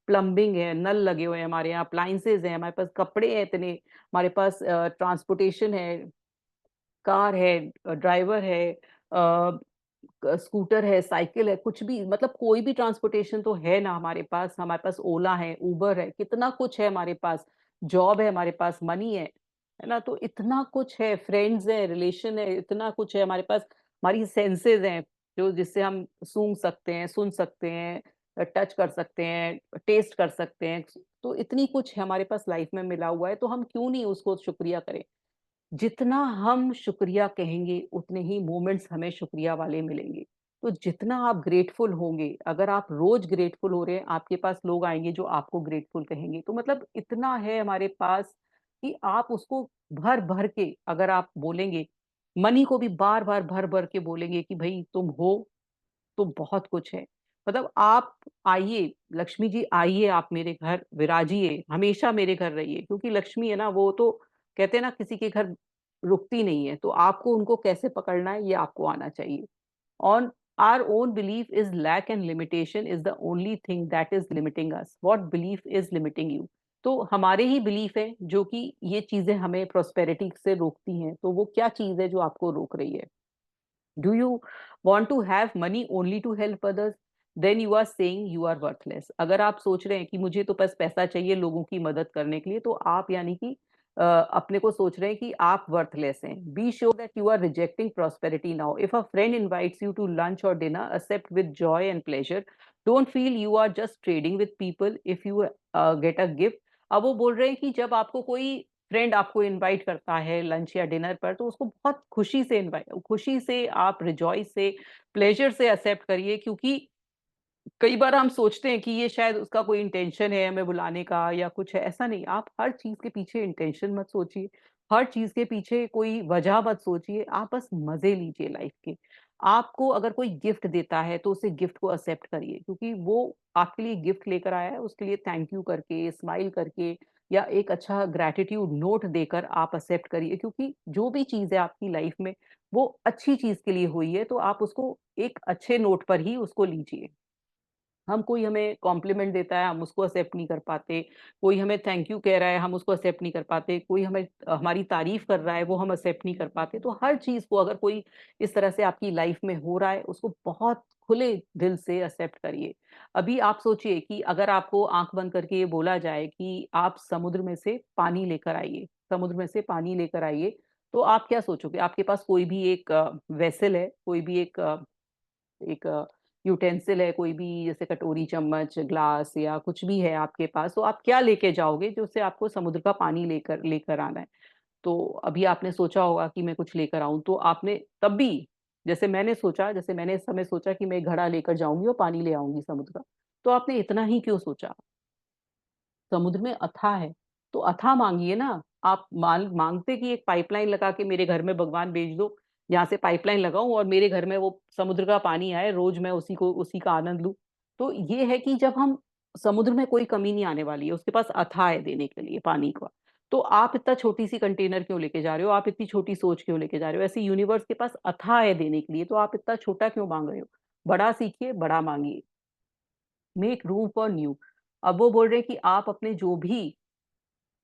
A: प्लम्बिंग है, नल लगे हुए हैं हमारे यहाँ, अप्लायंसेज हैं, हमारे पास कपड़े हैं इतने, हमारे पास ट्रांसपोर्टेशन है, कार है, ड्राइवर है, स्कूटर है, साइकिल है, कुछ भी, मतलब कोई भी ट्रांसपोर्टेशन तो है ना हमारे पास। हमारे पास ओला है, उबर है, कितना कुछ है हमारे पास। जॉब है हमारे पास, मनी है ना, तो इतना कुछ है, फ्रेंड्स है, रिलेशन है, इतना कुछ है हमारे पास। हमारी सेंसेस हैं जो जिससे हम सूंघ सकते हैं, सुन सकते हैं, टच कर सकते हैं, टेस्ट कर सकते हैं। तो इतनी कुछ है हमारे पास लाइफ में मिला हुआ है, तो हम क्यों नहीं उसको शुक्रिया करें? जितना हम शुक्रिया कहेंगे उतने ही मोमेंट्स हमें शुक्रिया वाले मिलेंगे। तो जितना आप ग्रेटफुल होंगे, अगर आप रोज ग्रेटफुल हो रहे हैं, आपके पास लोग आएंगे जो आपको ग्रेटफुल कहेंगे। तो मतलब इतना है हमारे पास कि आप उसको भर भर के अगर आप बोलेंगे, मनी को भी बार बार भर भर के बोलेंगे कि भाई तुम हो, तो बहुत कुछ है। मतलब आप आइए, लक्ष्मी जी आइए, आप मेरे घर विराजिए, हमेशा मेरे घर रहिए, क्योंकि लक्ष्मी है ना, वो तो कहते हैं ना किसी के घर रुकती नहीं है। तो आपको उनको कैसे पकड़ना है ये आपको आना चाहिए। On our own belief is lack and limitation is the only thing that is limiting us. What belief is limiting you? तो हमारे ही बिलीफ है जो कि ये चीजें हमें प्रोस्पेरिटी से रोकती हैं। तो वो क्या चीज है जो आपको रोक रही है? Do you want to have money only to help others? Then you are saying you are worthless. अगर आप सोच रहे हैं कि मुझे तो बस पैसा चाहिए लोगों की मदद करने के लिए, तो आप यानी कि अपने को सोच रहे हैं कि आप वर्थलेस हैं। Be sure that you are rejecting prosperity now. If a friend invites you to lunch और dinner, accept with joy and pleasure. Don't feel you are just trading with people if you get a gift. अब वो बोल रहे हैं कि जब आपको कोई फ्रेंड आपको इनवाइट करता है लंच या डिनर पर, तो उसको बहुत खुशी से इनवाइट, खुशी से आप रिजॉइस से, प्लेजर से एक्सेप्ट करिए। क्योंकि कई बार हम सोचते हैं कि ये शायद उसका कोई इंटेंशन है हमें बुलाने का या कुछ है, ऐसा नहीं। आप हर चीज के पीछे इंटेंशन मत सोचिए, हर चीज के पीछे कोई वजह मत सोचिए, आप बस मजे लीजिए लाइफ के। आपको अगर कोई गिफ्ट देता है तो उसे गिफ्ट को एक्सेप्ट करिए, क्योंकि वो आपके लिए गिफ्ट लेकर आया है, उसके लिए थैंक यू करके, स्माइल करके, या एक अच्छा ग्रैटिट्यूड नोट देकर आप एक्सेप्ट करिए। क्योंकि जो भी चीज है आपकी लाइफ में वो अच्छी चीज के लिए हुई है, तो आप उसको एक अच्छे नोट पर ही उसको लीजिए। हम कोई हमें कॉम्प्लीमेंट देता है, हम उसको एक्सेप्ट नहीं कर पाते, कोई हमें थैंक यू कह रहा है, हम उसको एक्सेप्ट नहीं कर पाते, कोई हमें हमारी तारीफ कर रहा है, वो हम एक्सेप्ट नहीं कर पाते। तो हर चीज़ को अगर कोई इस तरह से आपकी लाइफ में हो रहा है, उसको बहुत खुले दिल से एक्सेप्ट करिए। अभी आप सोचिए कि अगर आपको आँख बंद करके ये बोला जाए कि आप समुद्र में से पानी लेकर आइए, समुद्र में से पानी लेकर आइए, तो आप क्या सोचोगे? आपके पास कोई भी एक वेसल है, कोई भी एक यूटेंसिल है, कोई भी जैसे कटोरी, चम्मच, ग्लास या कुछ भी है आपके पास, तो आप क्या लेके जाओगे जो उससे आपको समुद्र का पानी लेकर लेकर आना है? तो अभी आपने सोचा होगा कि मैं कुछ लेकर आऊँ, तो आपने तब भी जैसे मैंने इस समय सोचा कि मैं एक घड़ा लेकर जाऊँगी और पानी ले आऊँगी समुद्र का, तो आपने इतना ही क्यों सोचा? समुद्र में अथाह है, तो अथाह माँगिए ना। आप माँगते कि एक पाइपलाइन लगा के मेरे घर में भगवान भेज दो, यहाँ से पाइपलाइन लगाऊँ और मेरे घर में वो समुद्र का पानी आए, रोज़ मैं उसी का आनंद लूँ। तो ये है कि जब हम समुद्र में कोई कमी नहीं आने वाली है, उसके पास अथाह है देने के लिए पानी का। तो आप इतना छोटी-सी कंटेनर क्यों लेके जा रहे हो? आप इतनी छोटी सोच क्यों लेके जा रहे हो? ऐसे यूनिवर्स के पास अथाह है देने के लिए, तो आप इतना छोटा क्यों माँग रहे हो? बड़ा सीखिए, बड़ा माँगिए। Make room for new. अब वो बोल रहे हैं कि आप अपने जो भी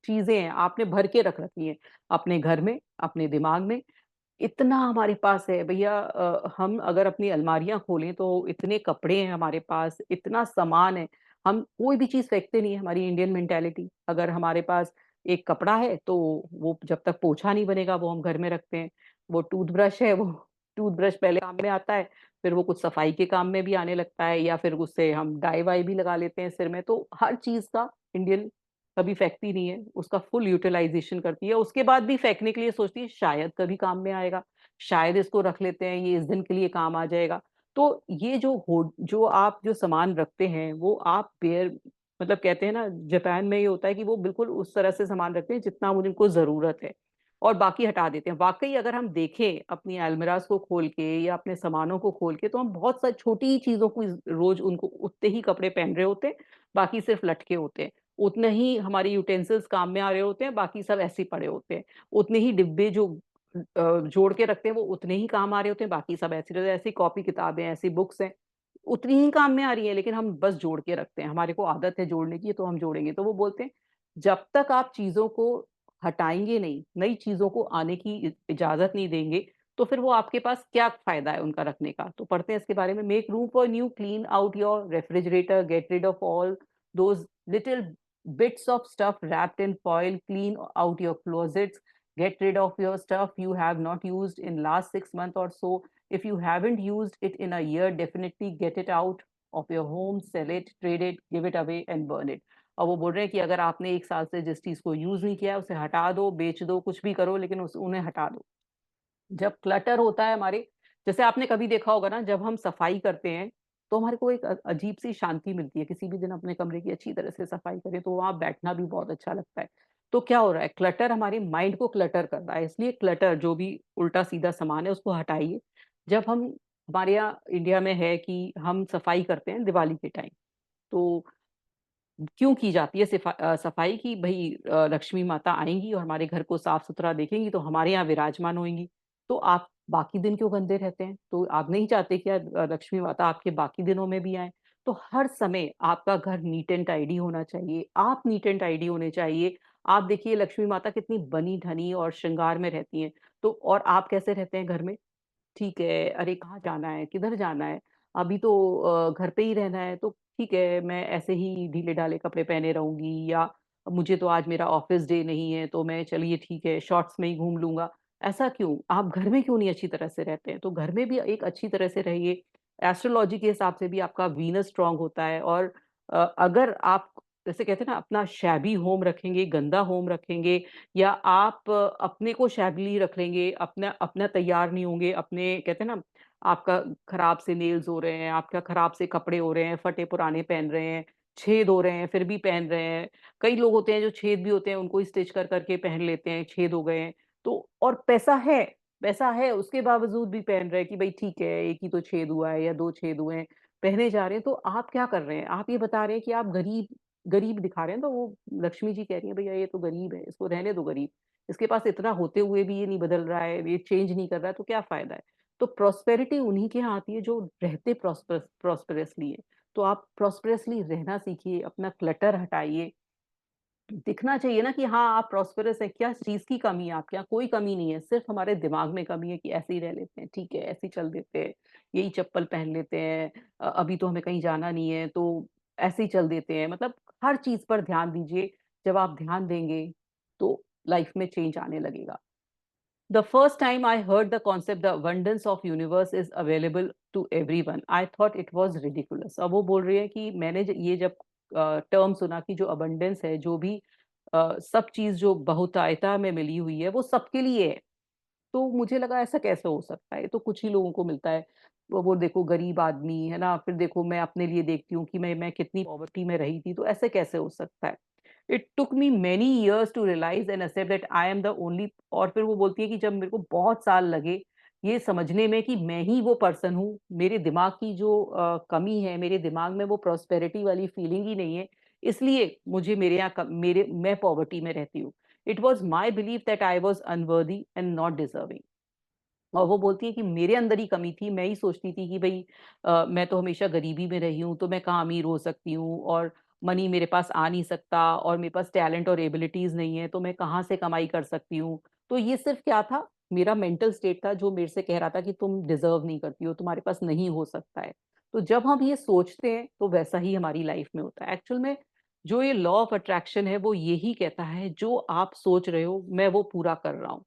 A: चीज़ें हैं, आपने भर के रख रखी हैं, अपने घर में, अपने दिमाग में। इतना हमारे पास है भैया, हम अगर अपनी अलमारियाँ खोलें तो इतने कपड़े हैं हमारे पास, इतना सामान है, हम कोई भी चीज़ फेंकते नहीं है, हमारी इंडियन मेंटालिटी। अगर हमारे पास एक कपड़ा है तो वो जब तक पोंछा नहीं बनेगा वो हम घर में रखते हैं। वो टूथब्रश है, वो टूथब्रश पहले काम में आता है, फिर वो कुछ सफाई के काम में भी आने लगता है या फिर उससे हम डाई-वाई भी लगा लेते हैं सिर में। तो हर चीज़ का इंडियन कभी फेंकती नहीं है, उसका फुल यूटिलाइज़ेशन करती है, उसके बाद भी फेंकने के लिए सोचती है शायद कभी काम में आएगा, शायद इसको रख लेते हैं, ये इस दिन के लिए काम आ जाएगा। तो ये जो आप जो सामान रखते हैं, वो आप मतलब कहते हैं ना, जापान में ये होता है कि वो बिल्कुल उस तरह से सामान रखते हैं जितना उनको ज़रूरत है और बाकी हटा देते हैं। वाक़ई अगर हम देखें अपनी अलमीराज़ को खोल के या अपने सामानों को खोल के, तो हम बहुत सारी छोटी ही चीज़ों को रोज़ उनको उतने ही कपड़े पहन रहे होते हैं, बाकी सिर्फ़ लटके होते हैं। उतने ही हमारे यूटेंसिल्स काम में आ रहे होते हैं, बाकी सब ऐसे ही पड़े होते हैं। उतने ही डिब्बे जो जोड़ के रखते हैं, वो उतने ही काम आ रहे होते हैं, बाकी सब ऐसे ही ऐसी कॉपी किताबें, ऐसी बुक्स हैं, उतनी ही काम में आ रही हैं, लेकिन हम बस जोड़ के रखते हैं। हमारे को आदत है जोड़ने की, तो हम जोड़ेंगे। तो वो बोलते हैं, जब तक आप चीज़ों को हटाएँगे नहीं, नई चीज़ों को आने की इजाज़त नहीं देंगे, तो फिर वो आपके पास क्या फ़ायदा है उनका रखने का? तो पढ़ते हैं इसके बारे में। Make room for new, clean out your refrigerator, get rid of all those little bits of stuff wrapped in foil, clean out your closets, get rid of your stuff you have not used in last 6 months or so. If you haven't used it in a year, definitely get it out of your home, sell it, trade it, give it away and burn it. और वो बोल रहे हैं कि अगर आपने 1 साल से जिस चीज़ को यूज़ नहीं किया है, उसे हटा दो, बेच दो, कुछ भी करो, लेकिन उस उन्हें हटा दो। जब क्लटर होता है हमारे, जैसे आपने कभी देखा होगा ना, जब हम सफाई करते हैं तो हमारे को एक अजीब सी शांति मिलती है। किसी भी दिन अपने कमरे की अच्छी तरह से सफाई करें तो वहां बैठना भी बहुत अच्छा लगता है। तो क्या हो रहा है, क्लटर हमारे माइंड को क्लटर कर रहा है, इसलिए क्लटर जो भी उल्टा सीधा सामान है उसको हटाइए। जब हम हमारे यहाँ इंडिया में है कि हम सफाई करते हैं दिवाली के टाइम, तो क्यों की जाती है सफाई की? भई लक्ष्मी माता आएँगी और हमारे घर को साफ-सुथरा देखेंगी तो हमारे यहाँ विराजमान होएँगी। तो आप बाकी दिन क्यों गंदे रहते हैं? तो आप नहीं चाहते कि लक्ष्मी माता आपके बाकी दिनों में भी आएँ? तो हर समय आपका घर नीट एंड टाइडी होना चाहिए, आप नीट एंड टाइडी होने चाहिए। आप देखिए लक्ष्मी माता कितनी बनी-धनी और श्रृंगार में रहती हैं, तो और आप कैसे रहते हैं घर में? ठीक है, अरे कहाँ जाना है, किधर जाना है? अभी तो घर पे ही रहना है, तो ठीक है, मैं ऐसे ही ढीले-ढाले कपड़े पहने रहूँगी, या मुझे तो आज मेरा ऑफ़िस डे नहीं है, तो मैं चलिए ठीक है, शॉर्ट्स में ही घूम लूँगा। ऐसा क्यों? आप घर में क्यों नहीं अच्छी तरह से रहते हैं? तो घर में भी एक अच्छी तरह से रहिए। एस्ट्रोलॉजी के हिसाब से भी आपका वीनस स्ट्रॉन्ग होता है, और अगर आप जैसे कहते हैं ना, अपना शैबी होम रखेंगे, गंदा होम रखेंगे, या आप अपने को शैबली रख लेंगे, अपना अपना तैयार नहीं होंगे, अपने कहते हैं ना, आपका खराब से नेल्स हो रहे हैं, आपका खराब से कपड़े हो रहे हैं, फटे-पुराने पहन रहे हैं, छेद हो रहे हैं, फिर भी पहन रहे हैं। कई लोग होते हैं जो छेद भी होते हैं, उनको स्टिच कर कर के पहन लेते हैं, छेद हो गए हैं। तो और पैसा है, उसके बावजूद भी पहन रहे हैं कि भई ठीक है, 1 ही तो छेद हुआ है या 2 छेद हुए हैं, पहने जा रहे हैं। तो आप क्या कर रहे हैं? आप ये बता रहे हैं कि आप गरीब गरीब दिखा रहे हैं, तो वो लक्ष्मी जी कह रही हैं, भैया ये तो गरीब है, इसको रहने दो गरीब। इसके पास इतना होते हुए भी ये नहीं बदल रहा है, ये चेंज नहीं कर रहा है, तो क्या फ़ायदा है? तो प्रॉस्पेरिटी उन्हीं के यहाँ आती है जो रहते प्रॉस्परसली हैं। तो आप प्रॉस्पेरसली रहना सीखिए, अपना क्लटर हटाइए। दिखना चाहिए ना कि हाँ, आप प्रॉस्पेरस हैं, क्या चीज़ की कमी है आपके यहाँ? कोई कमी नहीं है, सिर्फ़ हमारे दिमाग में कमी है कि ऐसे ही रह लेते हैं, ठीक है, ऐसे ही चल देते हैं, यही चप्पल पहन लेते हैं, अभी तो हमें कहीं जाना नहीं है, तो ऐसे ही चल देते हैं। मतलब हर चीज़ पर ध्यान दीजिए, जब आप ध्यान देंगे, तो लाइफ़ में चेंज आने लगेगा। The first time I heard the concept, the abundance of universe is available to everyone, I thought it was ridiculous. अब वो बोल रही है कि मैंने ये जब टर्म सुना कि जो abundance है, जो भी सब चीज़ जो बहुतायता में मिली हुई है, वो सबके लिए है। तो मुझे लगा ऐसा कैसे हो सकता है? ये तो कुछ ही लोगों को मिलता है। वो देखो गरीब आदमी, है ना? फिर देखो मैं अपने लिए देखती हूँ कि मैं कितनी पॉवर्टी में रही थी, तो ऐसे कैसे हो सकता है? It took me many years to realise and accept that I am the only. और फिर वो बोलती है कि जब मेरे को बहुत साल लगे ये समझने में कि मैं ही वो पर्सन हूँ, मेरे दिमाग की जो कमी है, मेरे दिमाग में वो प्रॉस्पेरिटी वाली फीलिंग ही नहीं है, इसलिए मुझे मेरे यहाँ क मेरे मैं पॉवर्टी में रहती हूँ। It was my belief that I was unworthy and not deserving. और वो बोलती है कि मेरे अंदर ही कमी थी, मैं ही सोचती थी कि भई मैं तो हमेशा गरीबी में रही हूँ, तो मैं कहाँ अमीर हो सकती हूँ और मनी मेरे पास आ नहीं सकता और मेरे पास टैलेंट और एबिलिटीज़ नहीं है, तो मैं कहाँ से कमाई कर सकती हूँ। तो ये सिर्फ़ क्या था, मेरा मेंटल स्टेट था जो मेरे से कह रहा था कि तुम डिज़र्व नहीं करती हो, तुम्हारे पास नहीं हो सकता है। तो जब हम ये सोचते हैं, तो वैसा ही हमारी लाइफ़ में होता है। एक्चुअल में जो ये लॉ ऑफ अट्रैक्शन है, वो यही कहता है, जो आप सोच रहे हो, मैं वो पूरा कर रहा हूँ।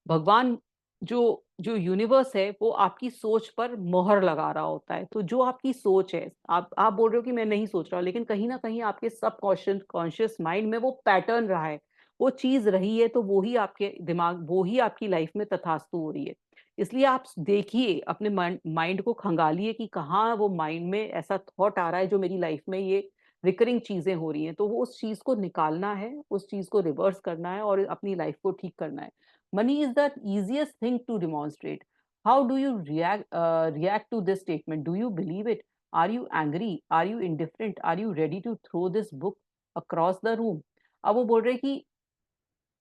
A: भगवान जो जो यूनिवर्स है वो आपकी सोच पर मोहर लगा रहा होता है। तो जो आपकी सोच है, आप बोल रहे हो कि मैं नहीं सोच रहा हूँ, लेकिन कहीं न कहीं आपके सबकॉन्शियस कॉन्शियस माइंड में वो पैटर्न रहा है, वो चीज़ रही है, तो वो ही आपके दिमाग वो ही आपकी लाइफ में तथास्तु हो रही है। इसलिए आप देखिए, अपने माइंड को खंगालिए कि कहाँ वो माइंड में ऐसा थॉट आ रहा है जो मेरी लाइफ में ये रिकरिंग चीज़ें हो रही हैं। तो वो उस चीज़ को निकालना है, उस चीज़ को रिवर्स करना है और अपनी लाइफ को ठीक करना है। Money is the easiest thing to demonstrate. How do you react to this statement? Do you believe it? Are you angry? Are you indifferent? Are you ready to throw this book across the room? अब वो बोल रहे हैं कि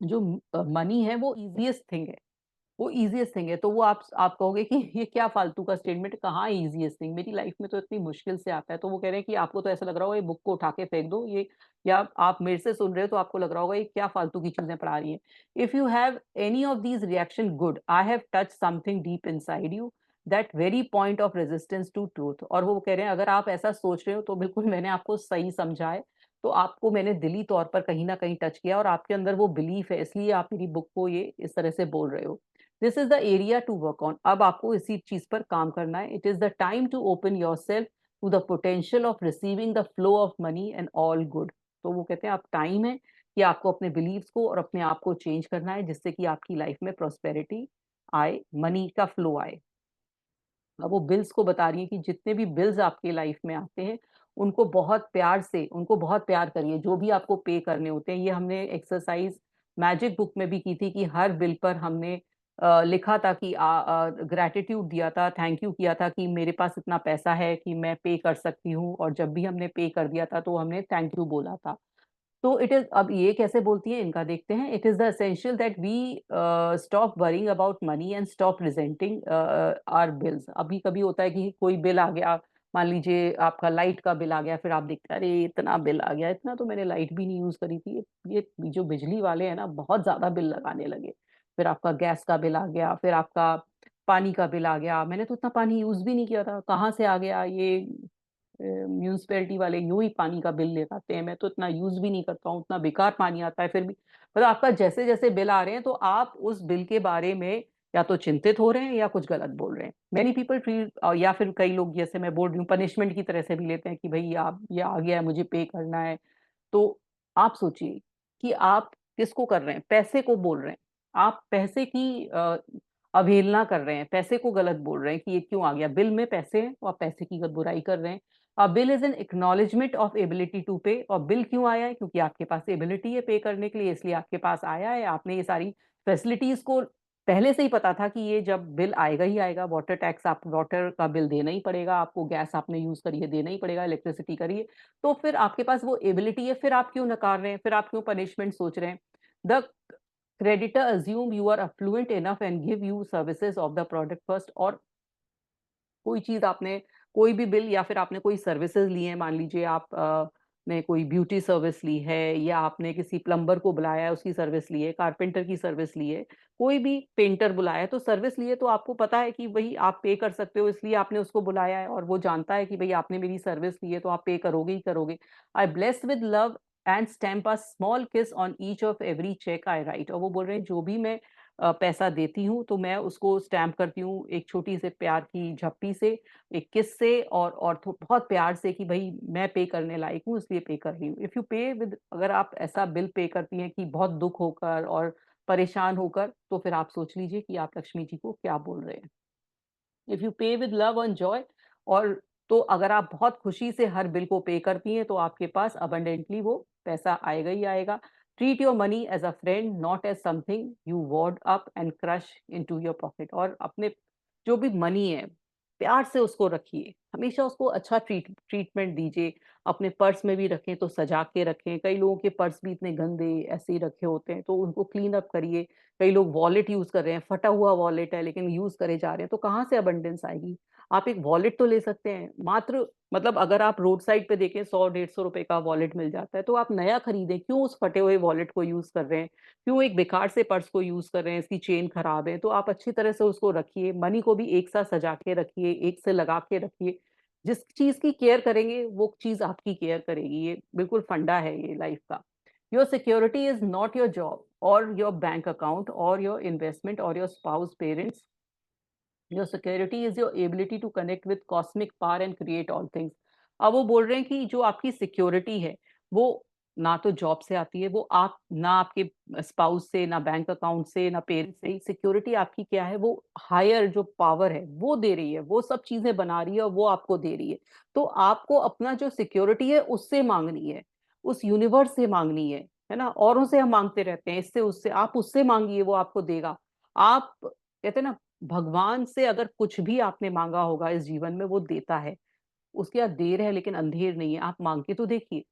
A: जो मनी है वो ईज़ीएस्ट थिंग है। वो ईज़ीएस्ट थिंग है, तो वो आप कहोगे कि ये क्या फालतू का स्टेटमेंट, कहाँ ईज़ीएस्ट थिंग? मेरी लाइफ़ में तो इतनी मुश्किल से आता है। तो वो कह रहे हैं कि आपको तो ऐसा लग रहा होगा ये बुक को उठा के फेंक दो, ये या आप मेरे से सुन रहे हो तो आपको लग रहा होगा ये क्या फालतू की चीज़ें पढ़ा रही हैं। If you have any of these reaction good, I have touched something deep inside you, that very point of resistance to truth. और वो कह रहे हैं अगर आप ऐसा सोच रहे हो तो बिल्कुल मैंने आपको सही समझा है। तो आपको मैंने दिली तौर पर कहीं न कहीं टच किया और आपके अंदर वो बिलीफ है, इसलिए आप मेरी बुक को ये इस तरह से बोल रहे हो। This is the area to work on. अब आपको इसी चीज पर काम करना है। It is the time to open yourself to the potential of receiving the flow of money and all good. तो वो कहते हैं अब टाइम है कि आपको अपने बिलीव्स को और अपने आप को चेंज करना है, जिससे कि आपकी लाइफ में प्रॉस्पेरिटी आए, मनी का फ्लो आए। अब वो बिल्स को बता रही हैं कि जितने भी बिल्स आपके लाइफ में आते हैं, उनको बहुत प्यार करिए, जो भी आपको पे करने होते हैं। ये हमने एक्सरसाइज़ मैजिक बुक में भी की थी कि हर बिल पर हमने लिखा था कि ग्रैटिट्यूड दिया था, थैंक यू किया था कि मेरे पास इतना पैसा है कि मैं पे कर सकती हूँ और जब भी हमने पे कर दिया था, तो हमने थैंक यू बोला था। तो इट इज़ अब ये कैसे बोलती हैं इनका देखते हैं। It is the essential that we stop worrying about money and stop resenting our bills. अभी कभी होता है कि कोई बिल आ गया, मान लीजिए आपका लाइट का बिल आ गया, फिर आप देखते हैं अरे इतना बिल आ गया, इतना तो मैंने लाइट भी नहीं यूज़ करी थी। ये जो बिजली वाले हैं ना बहुत ज़्यादा बिल लगाने लगे। फिर आपका गैस का बिल आ गया, फिर आपका पानी का बिल आ गया, मैंने तो इतना पानी यूज़ भी नहीं किया था, कहाँ से आ गया ये म्युनिसिपैलिटी वाले यूँ ही पानी का बिल लगाते हैं, मैं तो इतना यूज़ भी नहीं करता हूँ, इतना बेकार पानी आता है फिर भी। मतलब आपका जैसे-जैसे बिल आ रहे हैं तो आप उस बिल के बारे में या तो चिंतित हो रहे हैं या कुछ गलत बोल रहे हैं। मैनी पीपल ट्रीट या फिर कई लोग जैसे मैं बोल रही हूँ पनिशमेंट की तरह से भी लेते हैं कि भई आप ये आ गया है मुझे पे करना है। तो आप सोचिए कि आप किसको कर रहे हैं? पैसे को बोल रहे हैं। आप पैसे की अवहेलना कर रहे हैं, पैसे को गलत बोल रहे हैं कि ये क्यों आ गया? बिल में पैसे हैं तो आप पैसे की बुराई कर रहे हैं। Bill is an acknowledgement of ability to pay. और बिल क्यों आया है? क्योंकि आपके पास एबिलिटी है पे करने के लिए, इसलिए आपके पास आया है। आपने ये सारी फैसिलिटीज़ को पहले से ही पता था कि ये जब बिल आएगा ही आएगा। वाटर टैक्स, आप वाटर का बिल देना ही पड़ेगा आपको, गैस आपने यूज़ करी है देना ही पड़ेगा, इलेक्ट्रिसिटी करी है। तो फिर आपके पास वो एबिलिटी है, फिर आप क्यों नकार रहे हैं? फिर आप क्यों पनिशमेंट सोच रहे हैं? The creditor assume you are affluent enough and give you services of the product first. और कोई चीज़ आपने कोई भी बिल, या फिर आपने कोई सर्विसेज ली है, मान लीजिए आप ने कोई ब्यूटी सर्विस ली है, या आपने किसी प्लम्बर को बुलाया है उसकी सर्विस ली है, कारपेंटर की सर्विस ली है, कोई भी पेंटर बुलाया है, तो सर्विस ली है तो आपको पता है कि वही आप पे कर सकते हो, इसलिए आपने उसको बुलाया है, और वो जानता है कि भाई आपने मेरी सर्विस ली है तो आप पे करोगे ही करोगे। I bless with love and stamp a small kiss on each of every cheque I write. और वो बोल रहे हैं जो भी मैं पैसा देती हूँ तो मैं उसको स्टैम्प करती हूँ एक छोटी से प्यार की झप्पी से, एक किस से, और बहुत प्यार से कि भाई मैं पे करने लायक हूँ इसलिए पे कर रही हूँ। इफ यू पे विद, अगर आप ऐसा बिल पे करती हैं कि बहुत दुख होकर और परेशान होकर, तो फिर आप सोच लीजिए कि आप लक्ष्मी जी को क्या बोल रहे हैं। इफ यू पे विद लव एंड जॉय, और तो अगर आप बहुत खुशी से हर बिल को पे करती हैं तो आपके पास अबंडेंटली वो पैसा आएगा ही आएगा। Treat your money as a friend not as something you wad up and crush into your pocket. और अपने जो भी मनी है, प्यार से उसको रखिए, हमेशा उसको अच्छा ट्रीटमेंट दीजिए। अपने पर्स में भी रखें तो सजा के रखें, कई लोगों के पर्स भी इतने गंदे ऐसे ही रखे होते हैं, तो उनको क्लीन अप करिए। कई लोग वॉलेट यूज कर रहे हैं, फटा हुआ वॉलेट है लेकिन यूज करे जा रहे हैं, तो कहाँ से अबंडेंस आएगी। आप एक वॉलेट तो ले सकते हैं, मात्र मतलब अगर आप रोड साइड पे देखें 100-150 रुपए का वॉलेट मिल जाता है, तो आप नया खरीदें, क्यों उस फटे हुए वॉलेट को यूज कर रहे हैं, क्यों एक बेकार से पर्स को यूज कर रहे हैं, इसकी चेन खराब है। तो आप अच्छी तरह से उसको रखिए, मनी को भी एक साथ सजा के रखिए, एक से लगा के रखिए। जिस चीज की केयर करेंगे वो चीज आपकी केयर करेगी, ये बिल्कुल फंडा है ये लाइफ का। Your security is not your job or your bank account or your investment or your spouse parents. Your security is your ability to connect with cosmic power and create all things. अब वो बोल रहे हैं कि जो आपकी सिक्योरिटी है वो ना तो जॉब से आती है, वो आप ना आपके स्पाउस से, ना बैंक अकाउंट से, ना पेरेंट्स से। सिक्योरिटी आपकी क्या है, वो हायर जो पावर है वो दे रही है, वो सब चीजें बना रही है और वो आपको दे रही है। तो आपको अपना जो सिक्योरिटी है उससे मांगनी है, उस यूनिवर्स से मांगनी है ना। औरों से हम मांगते रहते हैं, इससे उससे, आप उससे मांगिए वो आपको देगा। आप कहते हैं ना, भगवान से अगर कुछ भी आपने मांगा होगा इस जीवन में वो देता है। उसके यहाँ देर है लेकिन अंधेर नहीं है, आप मांग के तो देखिए।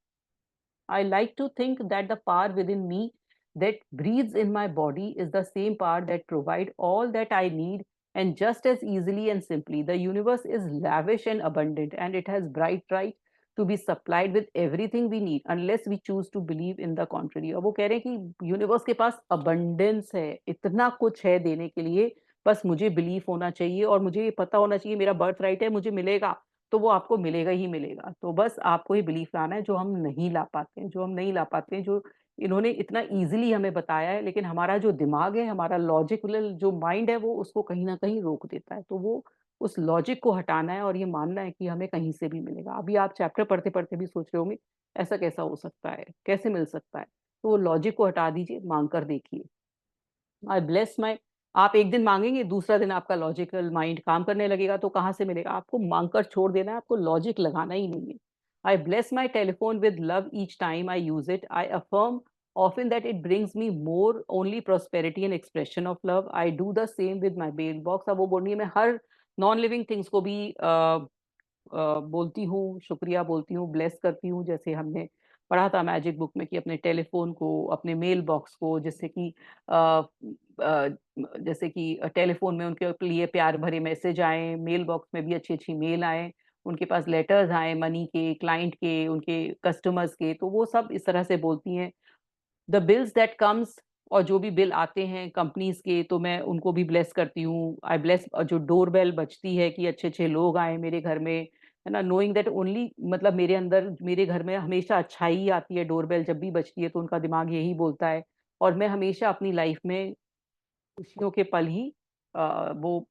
A: I like to think that the power within me that breathes in my body is the same power that provide all that I need, and just as easily and simply. The universe is lavish and abundant, and it has bright right to be supplied with everything we need unless we choose to believe in the contrary. और वो कह रहे हैं कि यूनिवर्स के पास abundance है, इतना कुछ है देने के लिए, बस मुझे बिलीफ होना चाहिए और मुझे ये पता होना चाहिए मेरा बर्थ राइट है, मुझे मिलेगा, तो वो आपको मिलेगा ही मिलेगा। तो बस आपको ये बिलीफ लाना है, जो हम नहीं ला पाते हैं, जो हम नहीं ला पाते हैं, जो इन्होंने इतना ईज़िली हमें बताया है, लेकिन हमारा जो दिमाग है, हमारा लॉजिकल जो माइंड है, वो उसको कहीं न कहीं रोक देता है। तो वो उस लॉजिक को हटाना है और ये मानना है कि हमें कहीं से भी मिलेगा। अभी आप चैप्टर पढ़ते-पढ़ते भी सोच रहे होंगे, ऐसा कैसा हो सकता है? कैसे मिल सकता है? तो वो लॉजिक को हटा दीजिए, माँग कर देखिए। आई ब्लेस माई, आप एक दिन मांगेंगे, दूसरा दिन आपका लॉजिकल माइंड काम करने लगेगा, तो कहाँ से मिलेगा। आपको मांग कर छोड़ देना है, आपको लॉजिक लगाना ही नहीं है। आई bless my telephone with love each time I use it. I affirm often that it brings me more only prosperity and expression of love. I do the same with my mailbox. अब वो बोलनी है, मैं हर नॉन लिविंग थिंग्स को भी बोलती हूँ, शुक्रिया बोलती हूँ, ब्लेस करती हूँ। जैसे हमने पढ़ा था मैजिक बुक में कि अपने टेलीफोन को, अपने मेल बॉक्स को, जैसे कि टेलीफोन में उनके लिए प्यार भरे मैसेज आए, मेल बॉक्स में भी अच्छी अच्छी मेल आए, उनके पास लेटर्स आए मनी के, क्लाइंट के, उनके कस्टमर्स के, तो वो सब इस तरह से बोलती हैं। द बिल्स दैट कम्स, और जो भी बिल आते हैं कंपनीज के, तो मैं उनको भी ब्लेस करती हूँ। आई ब्लेस, जो डोर बेल बजती है कि अच्छे अच्छे लोग आए मेरे घर में, है ना, नोइंग दैट ओनली, मतलब मेरे अंदर, मेरे घर में हमेशा अच्छाई ही आती है। डोर बेल जब भी बजती है तो उनका दिमाग यही बोलता है, और मैं हमेशा अपनी लाइफ में खुशियों के पल ही वो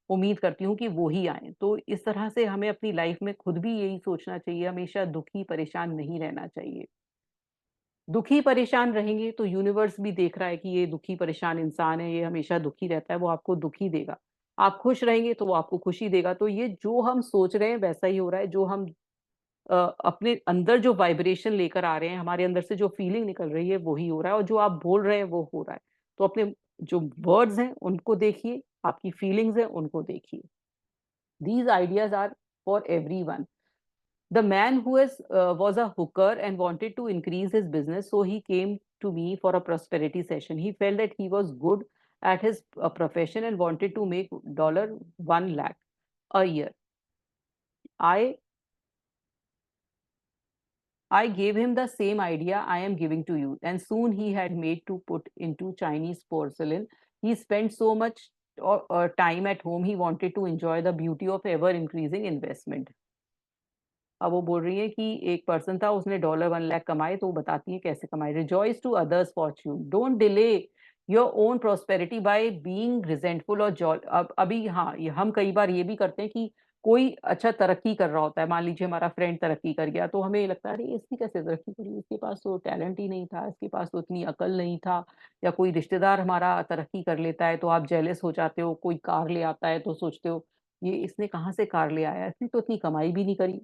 A: उम्मीद करती हूँ कि वो ही आए। तो इस तरह से हमें अपनी लाइफ में खुद भी यही सोचना चाहिए, हमेशा दुखी परेशान नहीं रहना चाहिए। दुखी परेशान रहेंगे तो यूनिवर्स भी देख रहा है कि ये दुखी परेशान इंसान है, ये हमेशा दुखी रहता है, वो आपको दुखी देगा। आप खुश रहेंगे तो वो आपको खुशी देगा। तो ये जो हम सोच रहे हैं वैसा ही हो रहा है, जो हम अपने अंदर जो वाइब्रेशन लेकर आ रहे हैं, हमारे अंदर से जो फीलिंग निकल रही है वही हो रहा है, और जो आप बोल रहे हैं वो हो रहा है। तो अपने जो वर्ड्स हैं उनको देखिए, आपकी फीलिंग्स हैं उनको देखिए। These ideas are for everyone. The man who was a hooker and wanted to increase his business, so he came to me for a prosperity session. He felt that he was good at his profession and wanted to make $1 lakh a year. I gave him the same idea I am giving to you, and soon he had made to put into Chinese porcelain. He spent so much time at home, he wanted to enjoy the beauty of ever increasing investment. अब वो बोल रही है कि एक पर्सन था, उसने $1 लाख कमाए, तो वो बताती है कैसे कमाए। Rejoice to others fortune, don't delay your own prosperity by being resentful or jealous. अब अभी हाँ, हम कई बार ये भी करते हैं कि कोई अच्छा तरक्की कर रहा होता है, मान लीजिए हमारा फ्रेंड तरक्की कर गया, तो हमें लगता है अरे इसकी कैसे तरक्की करी, इसके पास तो टैलेंट ही नहीं था, इसके पास तो इतनी अकल नहीं था। या कोई रिश्तेदार हमारा तरक्की कर लेता है तो आप जेलस हो जाते हो, कोई कार ले आता है तो सोचते हो ये इसने कहाँ से कार ले आया, इसने तो इतनी कमाई भी नहीं करी,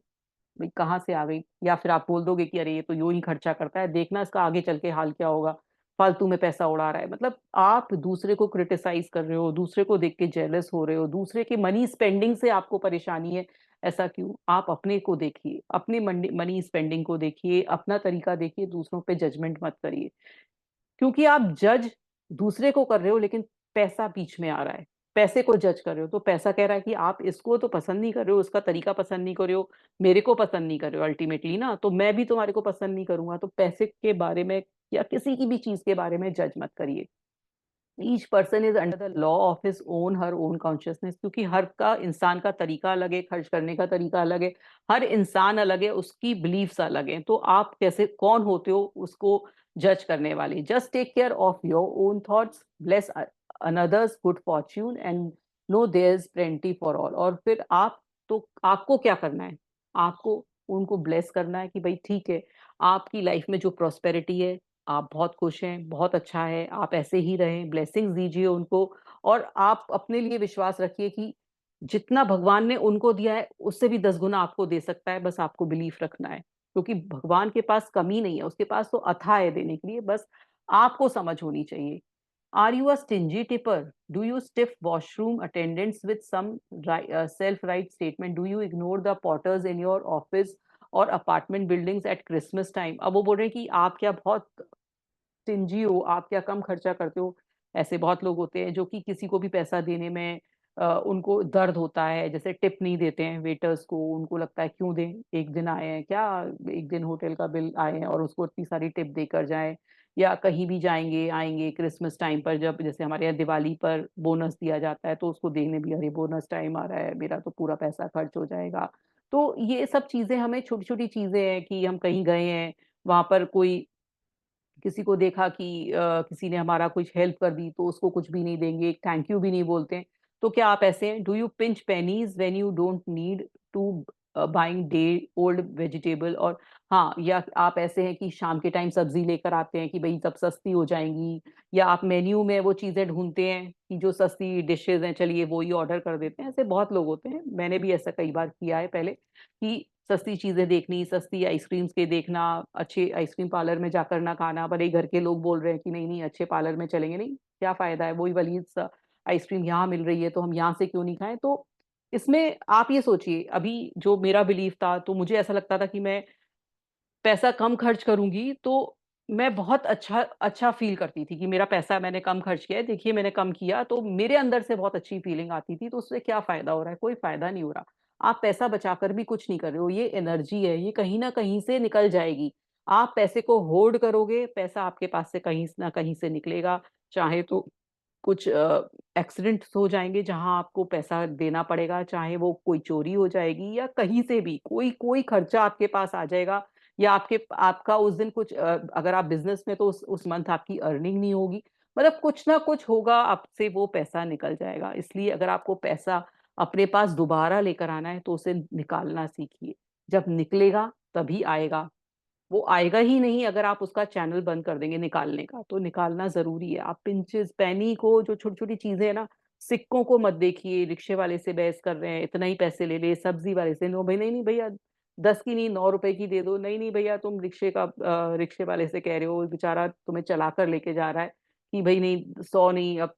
A: भाई कहाँ से आ गई। या फिर आप बोल दोगे कि अरे ये तो यूं ही खर्चा करता है, देखना इसका आगे चल के हाल क्या होगा, फालतू में पैसा उड़ा रहा है। मतलब आप दूसरे को क्रिटिसाइज कर रहे हो, दूसरे को देख के जेलस हो रहे हो, दूसरे के मनी स्पेंडिंग से आपको परेशानी है। ऐसा क्यों? आप अपने को देखिए, अपने मनी स्पेंडिंग को देखिए, अपना तरीका देखिए, दूसरों पे जजमेंट मत करिए। क्योंकि आप जज दूसरे को कर रहे हो, लेकिन पैसा बीच में आ रहा है, पैसे को जज कर रहे हो, तो पैसा कह रहा है कि आप इसको तो पसंद नहीं कर रहे हो, उसका तरीका पसंद नहीं कर रहे हो, मेरे को पसंद नहीं कर रहे हो अल्टीमेटली ना, तो मैं भी तुम्हारे को पसंद नहीं करूंगा। तो पैसे के बारे में या किसी की भी चीज के बारे में जज मत करिए। Each person is under the law of his own her own consciousness, क्योंकि हर का इंसान का तरीका अलग है, खर्च करने का तरीका अलग है, हर इंसान अलग है, उसकी बिलीफ्स अलग हैं। तो आप कैसे कौन होते हो उसको जज करने वाले? Just take care of your own thoughts, bless another's good fortune and know there is plenty for all. और फिर आप, तो आपको क्या करना है? आपको उनको ब्लेस करना है कि भाई ठीक है, आपकी लाइफ में जो प्रॉस्पेरिटी है, आप बहुत खुश हैं, बहुत अच्छा है, आप ऐसे ही रहें, ब्लेसिंग्स दीजिए उनको। और आप अपने लिए विश्वास रखिए कि जितना भगवान ने उनको दिया है, उससे भी 10 गुना आपको दे सकता है, बस आपको बिलीफ रखना है। क्योंकि भगवान के पास कमी नहीं है, उसके पास तो अथाह है देने के लिए, बस आपको समझ होनी चाहिए। Are you a stingy tipper? Do you stiff washroom attendants with some self right statement? Do you ignore the porters in your office और apartment buildings at Christmas time? अब वो बोल रहे हैं कि आप क्या बहुत स्टिंजी हो, आप क्या कम खर्चा करते हो। ऐसे बहुत लोग होते हैं जो कि किसी को भी पैसा देने में उनको दर्द होता है, जैसे टिप नहीं देते हैं वेटर्स को, उनको लगता है क्यों दें, एक दिन आए हैं क्या, एक दिन होटल का बिल आए हैं और उसको इतनी सारी टिप देकर जाएं। या कहीं भी जाएंगे आएंगे क्रिसमस टाइम पर, जब जैसे हमारे यहाँ दिवाली पर बोनस दिया जाता है, तो उसको देखने भी अरे बोनस टाइम आ रहा है, मेरा तो पूरा पैसा खर्च हो जाएगा। तो ये सब चीजें, हमें छोटी छोटी चीजें हैं कि हम कहीं गए हैं, वहां पर कोई किसी को देखा कि किसी ने हमारा कुछ हेल्प कर दी, तो उसको कुछ भी नहीं देंगे, एक थैंक यू भी नहीं बोलते हैं। तो क्या आप ऐसे हैं? Do you pinch pennies when you don't need to buying day old vegetable? और हाँ, या आप ऐसे हैं कि शाम के टाइम सब्जी लेकर आते हैं कि भाई सब सस्ती हो जाएंगी, या आप मेन्यू में वो चीजें ढूंढते हैं कि जो सस्ती डिशेज हैं, चलिए वो ही ऑर्डर कर देते हैं। ऐसे बहुत लोग होते हैं, मैंने भी ऐसा कई बार किया है पहले, कि सस्ती चीजें देखनी, सस्ती आइसक्रीम्स के देखना, अच्छे आइसक्रीम पार्लर में जाकर ना खाना, भले ही घर के लोग बोल रहे हैं कि नहीं नहीं अच्छे पार्लर में चलेंगे, नहीं क्या फायदा है, वही वाली आइसक्रीम यहाँ मिल रही है तो हम यहाँ से क्यों नहीं खाएं। तो इसमें आप ये सोचिए, अभी जो मेरा बिलीफ था, तो मुझे ऐसा लगता था कि मैं पैसा कम खर्च करूंगी तो मैं बहुत अच्छा अच्छा फील करती थी कि मेरा पैसा मैंने कम खर्च किया है, देखिए मैंने कम किया, तो मेरे अंदर से बहुत अच्छी फीलिंग आती थी। तो उससे क्या फायदा हो रहा है? कोई फायदा नहीं हो रहा। आप पैसा बचाकर भी कुछ नहीं कर रहे हो, ये एनर्जी है, ये कहीं ना कहीं से निकल जाएगी। आप पैसे को होल्ड करोगे, पैसा आपके पास से कहीं ना कहीं से निकलेगा। चाहे तो कुछ एक्सीडेंट्स हो जाएंगे जहां आपको पैसा देना पड़ेगा, चाहे वो कोई चोरी हो जाएगी, या कहीं से भी कोई कोई खर्चा आपके पास आ जाएगा, या आपका उस दिन कुछ अगर आप बिजनेस में, तो उस मंथ आपकी अर्निंग नहीं होगी। मतलब कुछ ना कुछ होगा, आपसे वो पैसा निकल जाएगा। इसलिए अगर आपको पैसा अपने पास दोबारा लेकर आना है, तो उसे निकालना सीखिए। जब निकलेगा तभी आएगा, वो आएगा ही नहीं अगर आप उसका चैनल बंद कर देंगे निकालने का। तो निकालना जरूरी है। आप पिंचेस, पेनी को, जो छोटी छोटी चीजें है ना, सिक्कों को मत देखिए। रिक्शे वाले से बहस कर रहे हैं, इतना ही पैसे ले ले, सब्जी वाले से नो भाई, नहीं नहीं भैया 10 की नहीं 9 रुपए की दे दो, नहीं नहीं भैया तुम रिक्शे वाले से कह रहे हो, बेचारा तुम्हें चला कर लेके जा रहा है, कि भाई नहीं 100 नहीं, अब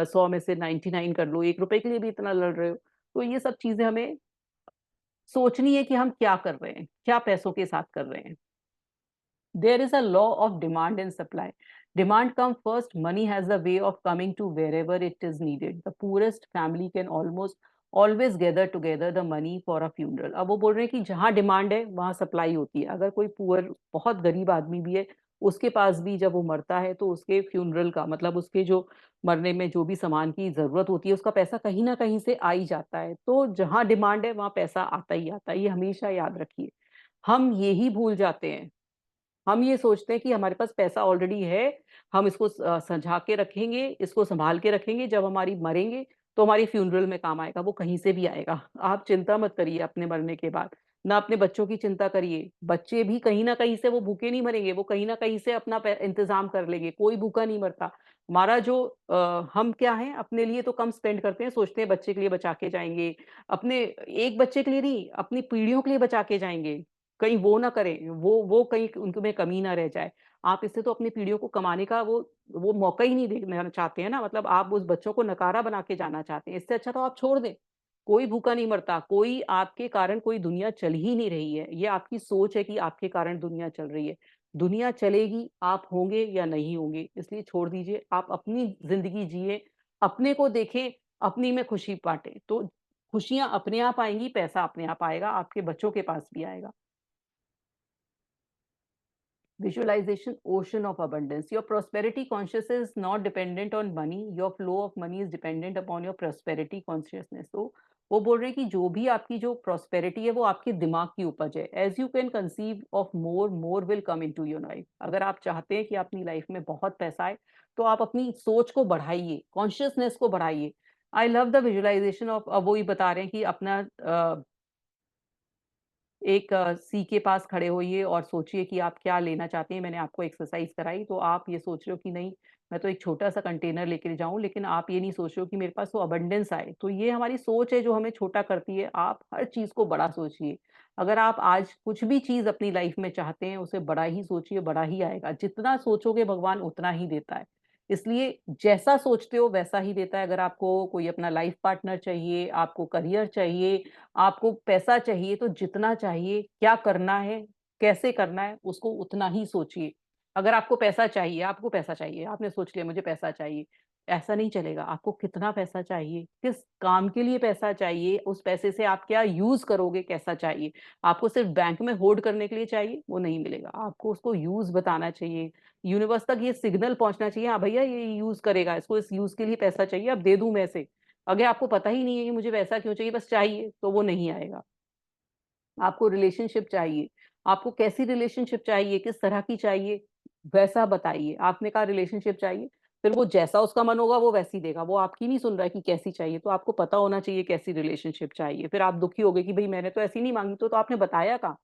A: 100 में से 99 कर लो, 1 रुपए के लिए भी इतना लड़ रहे हो। तो ये सब चीजें हमें सोचनी है कि हम क्या कर रहे हैं, क्या पैसों के साथ कर रहे हैं। There is a law of demand and supply. Demand comes first. Money has a way of coming to wherever it is needed. The poorest family can almost always gather together the money for a funeral. अब वो बोल रहे हैं कि जहाँ डिमांड है वहां सप्लाई होती है। अगर कोई पुअर बहुत गरीब आदमी भी है, उसके पास भी जब वो मरता है तो उसके फ्यूनरल का मतलब उसके जो मरने में जो भी सामान की जरूरत होती है उसका पैसा कहीं ना कहीं से आ ही जाता है। तो जहां डिमांड है वहां पैसा आता ही आता है, ये हमेशा याद रखिए। हम यही भूल जाते हैं, हम ये सोचते हैं कि हमारे पास पैसा ऑलरेडी है, हम इसको संजा के रखेंगे, इसको संभाल के रखेंगे, जब हमारी मरेंगे तो हमारी फ्यूनरल में काम आएगा। वो कहीं से भी आएगा, आप चिंता मत करिए अपने मरने के बाद। ना अपने बच्चों की चिंता करिए, बच्चे भी कहीं ना कहीं से वो भूखे नहीं मरेंगे, वो कहीं ना कहीं से अपना इंतजाम कर लेंगे। कोई भूखा नहीं मरता। हमारा जो हम क्या है, अपने लिए तो कम स्पेंड करते हैं, सोचते हैं बच्चे के लिए बचा के जाएंगे। अपने एक बच्चे के लिए नहीं, अपनी पीढ़ियों के लिए बचा के जाएंगे। कहीं वो ना करें, वो कहीं उनमें कमी ना रह जाए। आप इससे तो अपनी पीढ़ियों को कमाने का वो मौका ही नहीं देना चाहते हैं ना, मतलब आप उस बच्चों को नकारा बना के जाना चाहते हैं। इससे अच्छा तो आप छोड़ दें। कोई भूखा नहीं मरता, कोई आपके कारण कोई दुनिया चल ही नहीं रही है। ये आपकी सोच है कि आपके कारण दुनिया चल रही है। दुनिया चलेगी, आप होंगे या नहीं होंगे, इसलिए छोड़ दीजिए। आप अपनी जिंदगी जिए, अपने को देखें, अपनी में खुशी बांटें, तो खुशियां अपने आप आएंगी, पैसा अपने आप आएगा, आपके बच्चों के पास भी आएगा। Visualization ocean of abundance. Your prosperity consciousness is not dependent on money. Your flow of money is dependent upon your prosperity consciousness. तो वो बोल रहे हैं कि जो भी आपकी जो prosperity है वो आपके दिमाग की उपज है। As you can conceive of more, more will come into your life. अगर आप चाहते हैं कि अपनी लाइफ में बहुत पैसा आए तो आप अपनी सोच को बढ़ाइए, कॉन्शियसनेस को बढ़ाइए। I love the visualisation of, अब वो ही बता रहे हैं कि अपना एक सी के पास खड़े होइए और सोचिए कि आप क्या लेना चाहते हैं। मैंने आपको एक्सरसाइज कराई तो आप ये सोच रहे हो कि नहीं, मैं तो एक छोटा सा कंटेनर लेकर जाऊं, लेकिन आप ये नहीं सोच रहे हो कि मेरे पास तो अबंडेंस आए। तो ये हमारी सोच है जो हमें छोटा करती है। आप हर चीज को बड़ा सोचिए। अगर आप आज कुछ भी चीज अपनी लाइफ में चाहते हैं उसे बड़ा ही सोचिए, बड़ा ही आएगा। जितना सोचोगे भगवान उतना ही देता है। इसलिए जैसा सोचते हो वैसा ही देता है। अगर आपको कोई अपना लाइफ पार्टनर चाहिए, आपको करियर चाहिए, आपको पैसा चाहिए, तो जितना चाहिए, क्या करना है, कैसे करना है, उसको उतना ही सोचिए। अगर आपको पैसा चाहिए, आपको पैसा चाहिए, आपने सोच लिया मुझे पैसा चाहिए, ऐसा नहीं चलेगा। आपको कितना पैसा चाहिए, किस काम के लिए पैसा चाहिए, उस पैसे से आप क्या यूज करोगे, कैसा चाहिए। आपको सिर्फ बैंक में होल्ड करने के लिए चाहिए, वो नहीं मिलेगा। आपको उसको यूज बताना चाहिए। यूनिवर्स तक ये सिग्नल पहुंचना चाहिए, हाँ भैया ये यूज करेगा, इसको इस यूज के लिए पैसा चाहिए, अब दे दूं मैं से। अगर आपको पता ही नहीं है कि मुझे वैसा क्यों चाहिए, बस चाहिए, तो वो नहीं आएगा। आपको रिलेशनशिप चाहिए, आपको कैसी रिलेशनशिप चाहिए, किस तरह की चाहिए, वैसा बताइए। आपने कहा रिलेशनशिप चाहिए, फिर वो जैसा उसका मन होगा वो वैसी देगा। वो आपकी नहीं सुन रहा है कि कैसी चाहिए, तो आपको पता होना चाहिए कैसी रिलेशनशिप चाहिए। फिर आप दुखी हो गए कि भाई मैंने तो ऐसी नहीं मांगी, तो आपने बताया कहाँ।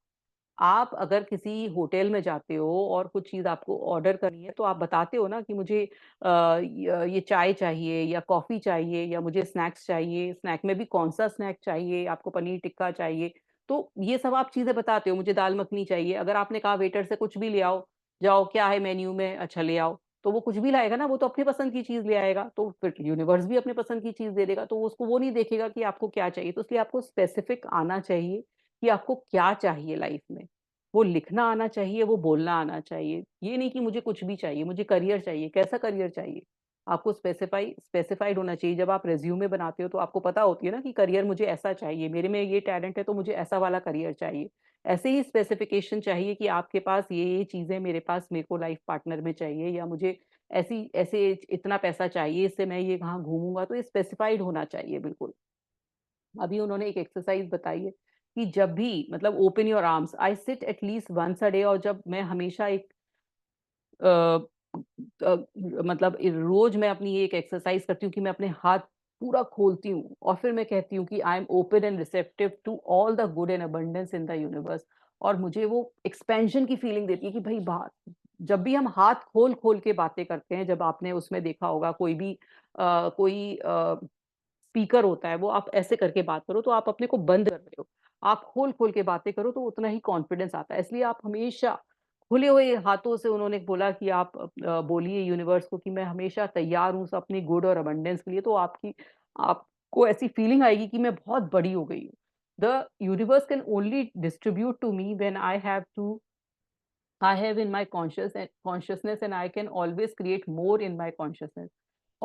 A: आप अगर किसी होटल में जाते हो और कुछ चीज आपको ऑर्डर करनी है तो आप बताते हो ना कि मुझे ये चाय चाहिए या कॉफी चाहिए या मुझे स्नैक्स चाहिए, स्नैक में भी कौन सा स्नैक चाहिए, आपको पनीर टिक्का चाहिए। तो ये सब आप चीजें बताते हो, मुझे दाल मखनी चाहिए। अगर आपने कहा वेटर से कुछ भी ले आओ, जाओ क्या है मेन्यू में, अच्छा ले आओ, तो वो कुछ भी लाएगा ना, वो तो अपनी पसंद की चीज ले आएगा। तो फिर यूनिवर्स भी अपने पसंद की चीज दे देगा, तो उसको वो नहीं देखेगा कि आपको क्या चाहिए। तो इसलिए आपको स्पेसिफिक आना चाहिए कि आपको क्या चाहिए लाइफ में। वो लिखना आना चाहिए, वो बोलना आना चाहिए। ये नहीं कि मुझे कुछ भी चाहिए, मुझे करियर चाहिए, कैसा करियर चाहिए। आपको स्पेसिफाइड होना चाहिए। जब आप रेज्यूमे बनाते हो तो आपको पता होती है ना कि करियर मुझे ऐसा चाहिए, मेरे में ये टैलेंट है तो मुझे ऐसा वाला करियर चाहिए। ऐसे ही स्पेसिफिकेशन चाहिए कि आपके पास ये चीजें मेरे पास, मेरे को लाइफ पार्टनर में चाहिए, या मुझे ऐसी ऐसे इतना पैसा चाहिए, इससे मैं ये कहाँ घूमूंगा। तो ये स्पेसिफाइड होना चाहिए बिल्कुल। अभी उन्होंने एक एक्सरसाइज बताई है कि जब भी मतलब open your arms, I sit at least once a day. और जब मैं हमेशा एक अ, मतलब रोज मैं अपनी ये एक एक्सरसाइज करती हूँ कि मैं अपने हाथ पूरा खोलती हूँ और फिर मैं कहती हूँ कि I am open and receptive to all the good and abundance in the universe. और मुझे वो एक्सपेंशन की फीलिंग देती है कि भाई बात, जब भी हम हाथ खोल खोल के बातें करते हैं, जब आपने उसमें देखा होगा कोई भी कोई स्पीकर होता है, वो आप ऐसे करके बात करो तो आप अपने को बंद कर रहे हो। आप खोल खोल के बातें करो तो उतना ही कॉन्फिडेंस आता है। इसलिए आप हमेशा खुले हुए हाथों से, उन्होंने बोला कि आप बोलिए यूनिवर्स को कि मैं हमेशा तैयार हूँ अपनी गुड और अबंडेंस के लिए। तो आपको ऐसी फीलिंग आएगी कि मैं बहुत बड़ी हो गई हूँ। The universe can only distribute to me when I have in my consciousness, and I can always create more in my consciousness.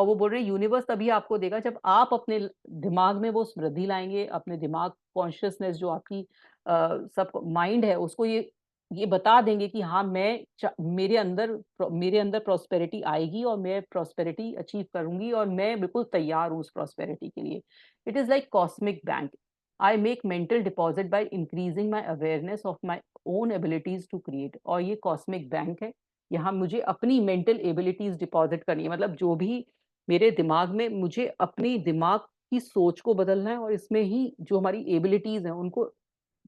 A: और वो बोल रहे हैं यूनिवर्स तभी आपको देगा जब आप अपने दिमाग में वो समृद्धि लाएंगे, अपने दिमाग कॉन्शियसनेस जो आपकी सब माइंड है उसको ये बता देंगे कि हाँ मेरे अंदर प्रॉस्पेरिटी आएगी और मैं प्रॉस्पेरिटी अचीव करूंगी और मैं बिल्कुल तैयार हूँ उस प्रॉस्पेरिटी के लिए। It is like cosmic bank. I make mental deposit by increasing my awareness of my own abilities to create. और ये कॉस्मिक बैंक है, यहाँ मुझे अपनी मेंटल एबिलिटीज डिपॉजिट करनी है। मतलब जो भी मेरे दिमाग में, मुझे अपनी दिमाग की सोच को बदलना है और इसमें ही जो हमारी एबिलिटीज हैं उनको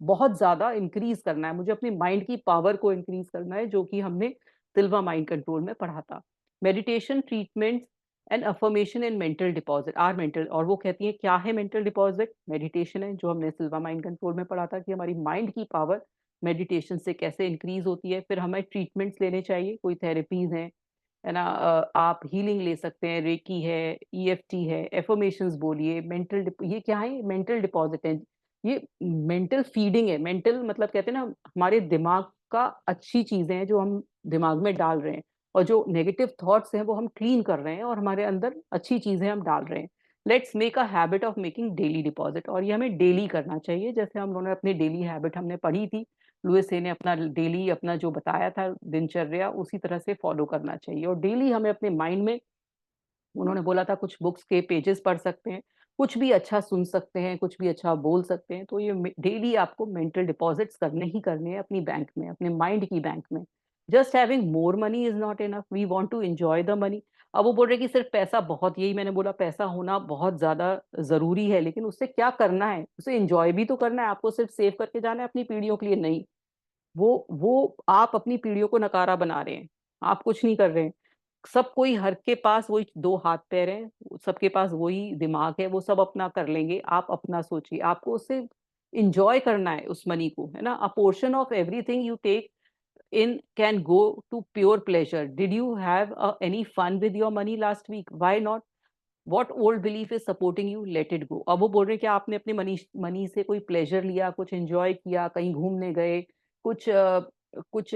A: बहुत ज्यादा इंक्रीज करना है। मुझे अपनी माइंड की पावर को इंक्रीज करना है, जो कि हमने सिल्वा माइंड कंट्रोल में पढ़ा था। Meditation treatment and affirmation in mental deposit are mental. और वो कहती है क्या है मेंटल डिपॉजिट? मेडिटेशन है, जो हमने सिल्वा माइंड कंट्रोल में पढ़ा था कि हमारी माइंड की पावर मेडिटेशन से कैसे इंक्रीज होती है। फिर हमें ट्रीटमेंट्स लेने चाहिए, कोई थेरेपीज हैं, है ना। आप हीलिंग ले सकते हैं, रेकी है, ईएफटी है, एफर्मेशंस बोलिए। ये क्या है? मेंटल डिपॉजिट है, ये मेंटल फीडिंग है। मेंटल मतलब कहते हैं ना, हमारे दिमाग का अच्छी चीजें हैं जो हम दिमाग में डाल रहे हैं, और जो नेगेटिव थॉट्स हैं वो हम क्लीन कर रहे हैं और हमारे अंदर अच्छी चीजें हम डाल रहे हैं। Let's make a habit of making daily deposit. और ये हमें डेली करना चाहिए, जैसे हम लोगों ने अपनी डेली हैबिट हमने पढ़ी थी, लुइस हे ने अपना डेली अपना जो बताया था दिनचर्या, उसी तरह से फॉलो करना चाहिए। और डेली हमें अपने माइंड में, उन्होंने बोला था कुछ बुक्स के पेजेस पढ़ सकते हैं, कुछ भी अच्छा सुन सकते हैं, कुछ भी अच्छा बोल सकते हैं। तो ये डेली आपको मेंटल डिपॉजिट्स करने ही करने हैं अपनी बैंक में, अपने माइंड की बैंक में। Just having more money is not enough, we want to enjoy the money. अब वो बोल रहे कि सिर्फ पैसा बहुत, यही मैंने बोला, पैसा होना बहुत ज्यादा जरूरी है, लेकिन उससे क्या करना है? उसे एंजॉय भी तो करना है आपको। सिर्फ सेव करके जाना है अपनी पीढ़ियों के लिए? नहीं। वो आप अपनी पीढ़ियों को नकारा बना रहे हैं, आप कुछ नहीं कर रहे हैं। सब कोई, हर के पास वही दो हाथ पैर हैं, सबके पास वही दिमाग है, वो सब अपना कर लेंगे। आप अपना सोचिए, आपको उससे इंजॉय करना है उस मनी को, है ना। A portion of everything you take in can go to pure pleasure. Did you have any fun with your money last week? Why not? What old belief is supporting you? Let it go. अब वो बोल रहे हैं कि आपने अपने मनी मनी से कोई प्लेजर लिया, कुछ एंजॉय किया, कहीं घूमने गए, कुछ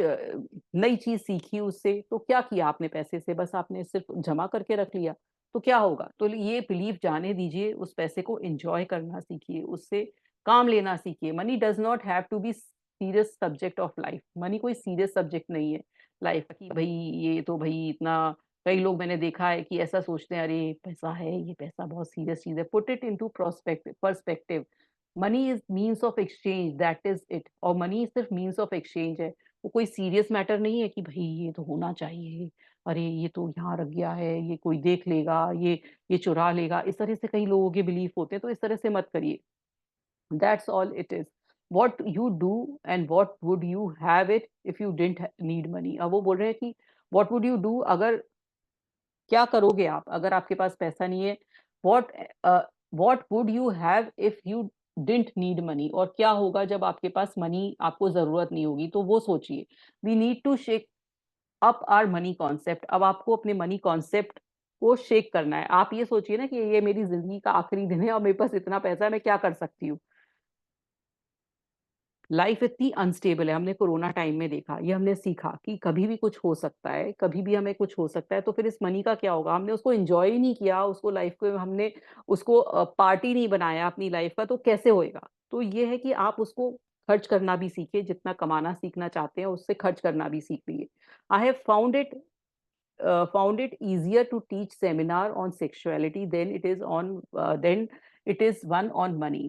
A: नई चीज सीखी उससे, तो क्या किया आपने पैसे से? बस आपने सिर्फ जमा करके रख लिया, तो क्या होगा? तो ये बिलीफ जाने दीजिए, उस पैसे को एंजॉय करना सीखिए, उससे काम लेना सीखिए। Money does not have to be serious subject of life. Money कोई सीरियस सब्जेक्ट नहीं है लाइफ की। भाई ये तो भाई इतना, कई लोग मैंने देखा है कि ऐसा सोचते हैं, अरे पैसा है, ये पैसा बहुत सीरियस चीज है। Put it into perspective. Money is means of exchange, that is it. और मनी सिर्फ मीन्स ऑफ एक्सचेंज है, वो कोई सीरियस मैटर नहीं है कि भाई ये तो होना चाहिए, अरे ये तो यहाँ रख गया है, ये कोई देख लेगा, ये चुरा लेगा। इस तरह से कई लोगों के बिलीफ होते हैं, तो इस तरह से मत करिए। That's all it is. What you do and what would you have it if you didn't need money. अब वो बोल रहे हैं कि वॉट वुड यू डू, अगर, क्या करोगे आप अगर आपके पास पैसा नहीं है? What what would you have if you didn't need money. और क्या होगा जब आपके पास मनी, आपको जरूरत नहीं होगी? तो वो सोचिए। We need to shake up our money concept. अब आपको अपने मनी कॉन्सेप्ट को शेक करना है। आप ये सोचिए ना कि ये मेरी जिंदगी का आखिरी दिन है और मेरे पास इतना पैसा है, मैं क्या कर सकती हूँ? लाइफ इतनी अनस्टेबल है, हमने कोरोना टाइम में देखा, ये हमने सीखा कि कभी भी कुछ हो सकता है, कभी भी हमें कुछ हो सकता है। तो फिर इस मनी का क्या होगा? हमने उसको एंजॉय ही नहीं किया, उसको लाइफ को हमने उसको पार्टी नहीं बनाया अपनी लाइफ का, तो कैसे होएगा? तो ये है कि आप उसको खर्च करना भी सीखिए, जितना कमाना सीखना चाहते हैं उससे खर्च करना भी सीख लीजिए। I have found it easier to teach seminar on sexuality than it is one on money.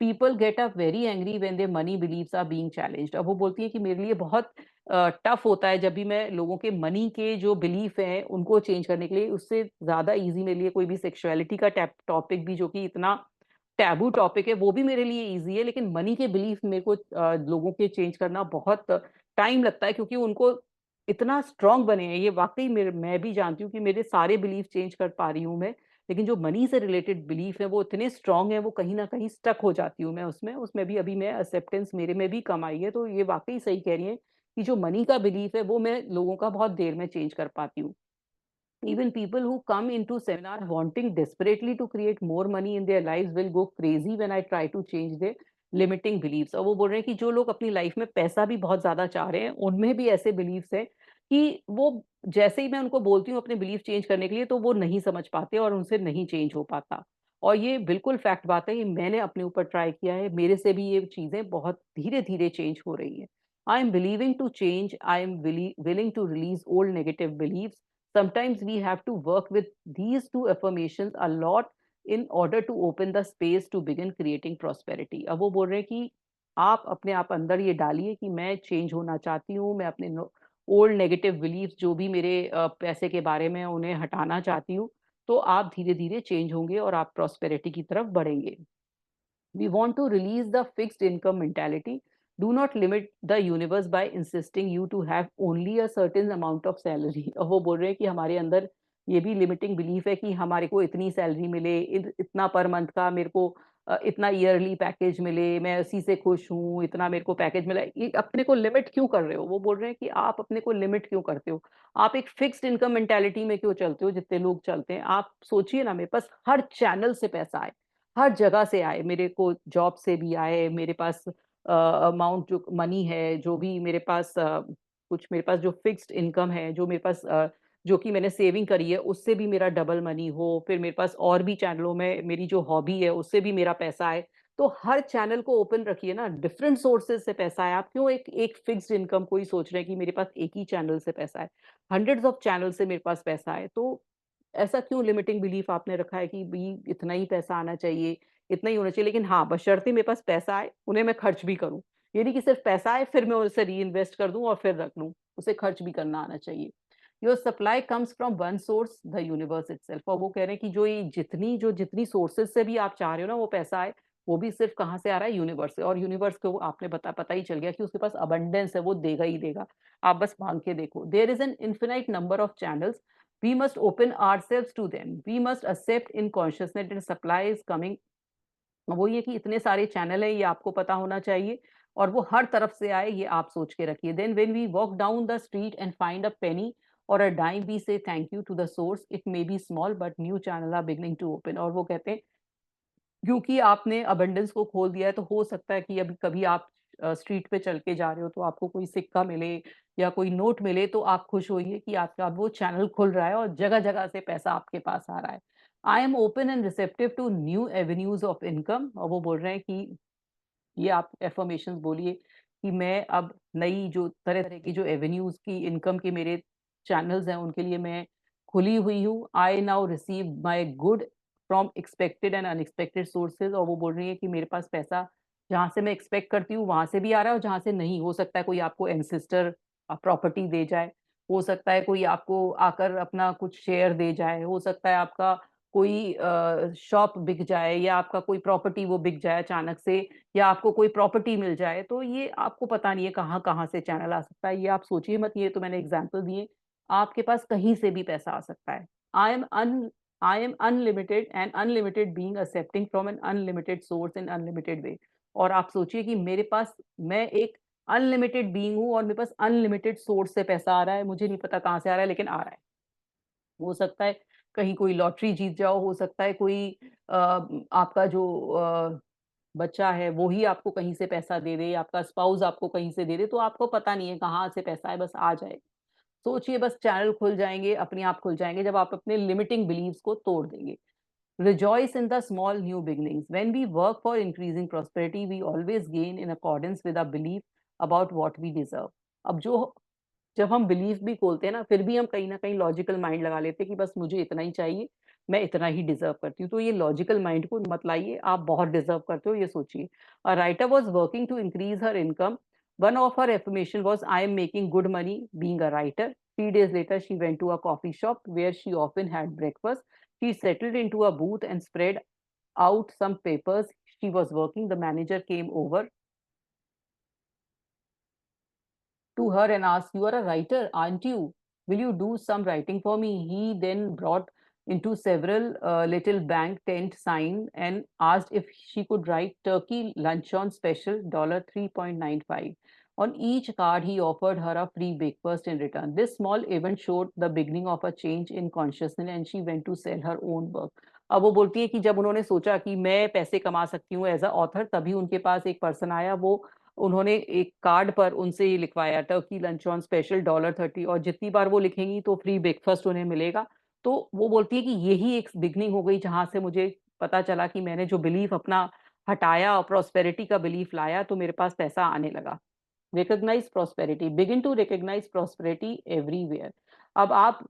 A: People get up very angry when their money beliefs are being challenged. अब वो बोलती है कि मेरे लिए बहुत टफ होता है जब भी मैं लोगों के मनी के जो बिलीफ हैं उनको चेंज करने के लिए। उससे ज्यादा इजी मेरे लिए कोई भी सेक्सुअलिटी का टॉपिक भी, जो कि इतना टैबू टॉपिक है, वो भी मेरे लिए इजी है। लेकिन मनी के बिलीफ मेरे को लोगों के चेंज करना बहुत टाइम लगता है, क्योंकि उनको इतना स्ट्रांग बने हैं। ये वाकई मैं भी जानती हूँ कि मेरे सारे बिलीफ चेंज कर पा रही हूँ मैं, लेकिन जो मनी से रिलेटेड बिलीफ है वो इतने स्ट्रांग है, वो कहीं ना कहीं स्टक हो जाती हूँ मैं उसमें। उसमें भी अभी मैं एक्सेप्टेंस मेरे में भी कम आई है। तो ये वाकई सही कह रही है कि जो मनी का बिलीफ है वो मैं लोगों का बहुत देर में चेंज कर पाती हूँ। Even people who come into seminar wanting desperately to create more money in their lives will go crazy when I try to change their limiting beliefs। और वो बोल रहे हैं कि जो लोग अपनी लाइफ में पैसा भी बहुत ज्यादा चाह रहे हैं, उनमें भी ऐसे बिलीफ्स हैं कि वो जैसे ही मैं उनको बोलती हूँ अपने बिलीफ चेंज करने के लिए, तो वो नहीं समझ पाते और उनसे नहीं चेंज हो पाता। और ये बिल्कुल फैक्ट बात है, ये मैंने अपने ऊपर ट्राई किया है, मेरे से भी ये चीज़ें बहुत धीरे-धीरे चेंज हो रही हैं। I am believing to change, I am willing to release old negative beliefs. Sometimes we have to work with these two affirmations a lot in order to open the space to begin creating prosperity. अब वो बोल रहे हैं कि आप अपने आप अंदर ये डालिए कि मैं चेंज होना चाहती हूँ, मैं अपने ओल्ड नेगेटिव बिलीफ्स जो भी मेरे पैसे के बारे में उन्हें हटाना चाहती हूँ, तो आप धीरे-धीरे चेंज होंगे और आप प्रॉस्पेरिटी की तरफ बढ़ेंगे। We want to release the fixed income mentality. Do not limit the universe by insisting you to have only a certain amount of salary. और वो बोल रहे हैं कि हमारे अंदर ये भी लिमिटिंग बिलीफ है कि हमारे को इतनी सैलरी मिले, इतना पर मंथ का मेरे को इतना ईयरली पैकेज मिले, मैं उसी से खुश हूँ, इतना मेरे को पैकेज मिला। ये अपने को लिमिट क्यों कर रहे हो? वो बोल रहे हैं कि आप अपने को लिमिट क्यों करते हो? आप एक फिक्स्ड इनकम मेंटालिटी में क्यों चलते हो जितने लोग चलते हैं? आप सोचिए ना, मेरे पास हर चैनल से पैसा आए। हर जगह से आए, मेरे को जॉब से भी आए, मेरे पास अमाउंट जो मनी है, जो भी मेरे पास कुछ मेरे पास जो फिक्स्ड इनकम है, जो मेरे पास जो कि मैंने सेविंग करी है, उससे भी मेरा डबल मनी हो, फिर मेरे पास और भी चैनलों में मेरी जो हॉबी है, उससे भी मेरा पैसा आए। तो हर चैनल को ओपन रखिए ना, डिफरेंट सोर्सेज़ से पैसा आए। आप क्यों एक एक फिक्स्ड इनकम को ही सोच रहे हैं कि मेरे पास एक ही चैनल से पैसा आए? हंड्रेड्स ऑफ चैनल से मेरे पास पैसा आए। तो ऐसा क्यों लिमिटिंग बिलीफ आपने रखा है कि भई इतना ही पैसा आना चाहिए, इतना ही होना चाहिए, लेकिन हाँ, बशर्ते मेरे पास पैसा आए, उन्हें मैं खर्च भी करूँ। ये नहीं कि सिर्फ़ पैसा आए, फिर मैं उसे री-इन्वेस्ट कर दूँ और फिर रख लूँ, उसे खर्च भी करना आना चाहिए। Your supply comes from one source, the universe itself. और वो कह रहे हैं कि जितनी सोर्सेज़ से भी आप चाह रहे हो ना वो पैसा आए, वो भी सिर्फ़ कहाँ से आ रहा है? यूनिवर्स से। और यूनिवर्स को आपने पता ही चल गया कि उसके पास अबंडेंस है, वो देगा ही देगा। आप बस माँग के देखो। There is an infinite number of channels, we must open ourselves to them. We must accept in consciousness that supply is coming. वो ये कि इतने सारे चैनल हैं, ये आपको पता होना चाहिए और वो हर तरफ से आए, ये आप सोच के रखिए। Then when we walk down the street and find a penny or a dime, we say thank you to the source. It may be small, but new channel are beginning to open. और वो कहते हैं क्योंकि आपने अबंडेंस को खोल दिया है, तो हो सकता है कि अभी कभी आप स्ट्रीट पे चल के जा रहे हो, तो आपको कोई सिक्का मिले या कोई नोट मिले, तो आप खुश होइए कि आपका अब वो चैनल खुल रहा है और जगह-जगह से पैसा आपके पास आ रहा है। I am open and receptive to new avenues of income. और वो बोल रहे हैं कि ये आप अफ़र्मेशंस बोलिए कि मैं अब नई जो तरह-तरह की जो एवेन्यूज़ की इनकम के मेरे चैनल्स हैं, उनके लिए मैं खुली हुई हूँ। I now receive my good from expected and unexpected sources. और वो बोल रही है कि मेरे पास पैसा जहाँ से मैं एक्सपेक्ट करती हूँ, वहाँ से भी आ रहा है और जहाँ से नहीं, हो सकता है कोई आपको एंसेस्टर प्रॉपर्टी दे जाए, हो सकता है कोई आपको आकर अपना कुछ शेयर दे जाए, हो सकता है आपका कोई शॉप बिक जाए या आपका कोई प्रॉपर्टी वो बिक जाए अचानक से, या आपको कोई प्रॉपर्टी मिल जाए, तो ये आपको पता नहीं है कहाँ-कहाँ से चैनल आ सकता है, ये आप सोचिए मत, ये तो मैंने एग्ज़ाम्पल दिए। आपके पास कहीं से भी पैसा आ सकता है। I am un I am unlimited and unlimited being accepting from an unlimited source in unlimited way. और आप सोचिए कि मेरे पास मैं एक अनलिमिटेड बीइंग हूँ और मेरे पास अनलिमिटेड सोर्स से पैसा आ रहा है, मुझे नहीं पता कहाँ से आ रहा है लेकिन आ रहा है। हो सकता है कहीं कोई लॉटरी जीत जाओ, हो सकता है कोई आपका जो बच्चा है वो ही आपको कहीं से पैसा दे दे, आपका स्पाउस आपको कहीं से दे दे, तो आपको पता नहीं है कहाँ से पैसा है, बस आ जाए। सोचिए बस चैनल खुल जाएँगे, अपने आप खुल जाएँगे जब आप अपने लिमिटिंग बिलीव्स को तोड़ देंगे। Rejoice in the small new beginnings. When we work for increasing prosperity, we always gain in accordance with our belief about what we deserve. अब जो जब हम बिलीफ भी खोलते हैं ना, फिर भी हम कहीं न कहीं लॉजिकल माइंड लगा लेते हैं कि बस मुझे इतना ही चाहिए, मैं इतना ही डिज़र्व करती हूँ। तो ये लॉजिकल माइंड को मत लाइए, आप बहुत डिज़र्व करते हो, ये सोचिए। A writer was working to increase her income. One of her affirmation was, I am making good money being a writer. 3 days later, she went to a coffee shop where she often had breakfast. She settled into a booth and spread out some papers she was working. The manager came over to her and asked, "You are a writer, aren't you? Will you do some writing for me?" He then brought into several little bank tent sign and asked if she could write turkey luncheon special $3.95. On each card, he offered her a free breakfast in return. This small event showed the beginning of a change in consciousness and she went to sell her own work. अब वो बोलती है कि जब उन्होंने सोचा कि मैं पैसे कमा सकती हूँ एज़ अ ऑथर, तभी उनके पास एक पर्सन आया, वो उन्होंने एक कार्ड पर उनसे ये लिखवाया, टर्की लंच ऑन स्पेशल $30, और जितनी बार वो लिखेंगी तो फ्री ब्रेकफास्ट उन्हें मिलेगा। तो वो बोलती है कि यही एक बिगनिंग हो गई जहां से मुझे पता चला कि मैंने जो बिलीफ अपना हटाया और प्रॉस्पेरिटी का बिलीफ लाया तो मेरे पास पैसा आने लगा। Recognise prosperity, begin to recognise prosperity everywhere. अब आप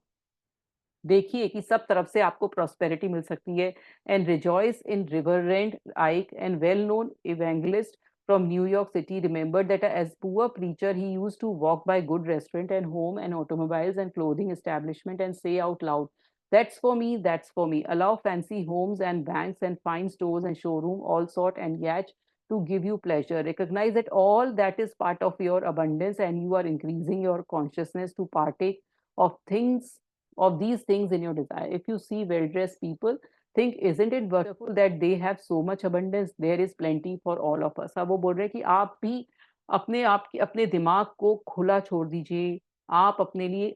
A: देखिए कि सब तरफ से आपको प्रॉस्पेरिटी मिल सकती है। And rejoice in reverend Ike and well known evangelist from New York City remembered that as poor preacher he used to walk by good restaurant and home and automobiles and clothing establishment and say out loud, that's for me, that's for me. Allow fancy homes and banks and fine stores and showroom all sort and yacht to give you pleasure. Recognize that all that is part of your abundance and you are increasing your consciousness to partake of things, of these things in your desire. If you see well-dressed people, think, isn't it wonderful that they have so much abundance? There is plenty for all of us. अब वो बोल रहे हैं कि आप भी अपने दिमाग को खुला छोड़ दीजिए। आप अपने लिए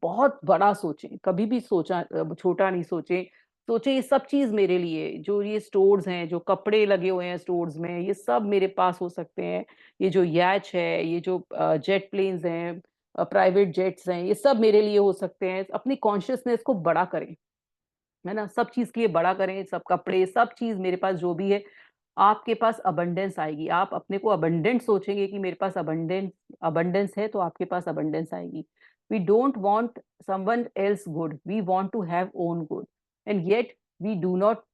A: बहुत बड़ा सोचें, कभी भी छोटा नहीं सोचें। सोचें ये सब चीज़ मेरे लिए, जो ये स्टोर्स हैं, जो कपड़े लगे हुए हैं स्टोर्स में, ये सब मेरे पास हो सकते हैं। ये जो याच है, ये जो जेट प्लेन्स हैं, प्राइवेट जेट्स हैं, ये सब मेरे लिए हो सकते हैं। अपनी कॉन्शियसनेस को बड़ा करें। है ना? सब चीज़ के लिए बड़ा करें, सब कपड़े, सब चीज़ मेरे पास जो भी है, आपके पास अबंडेंस आएगी। आप अपने को अबंडेंट सोचेंगे कि मेरे पास अबंडेंस है तो आपके पास अबंडेंस आएगी। We don't want someone else good, we want to have own good and yet we do not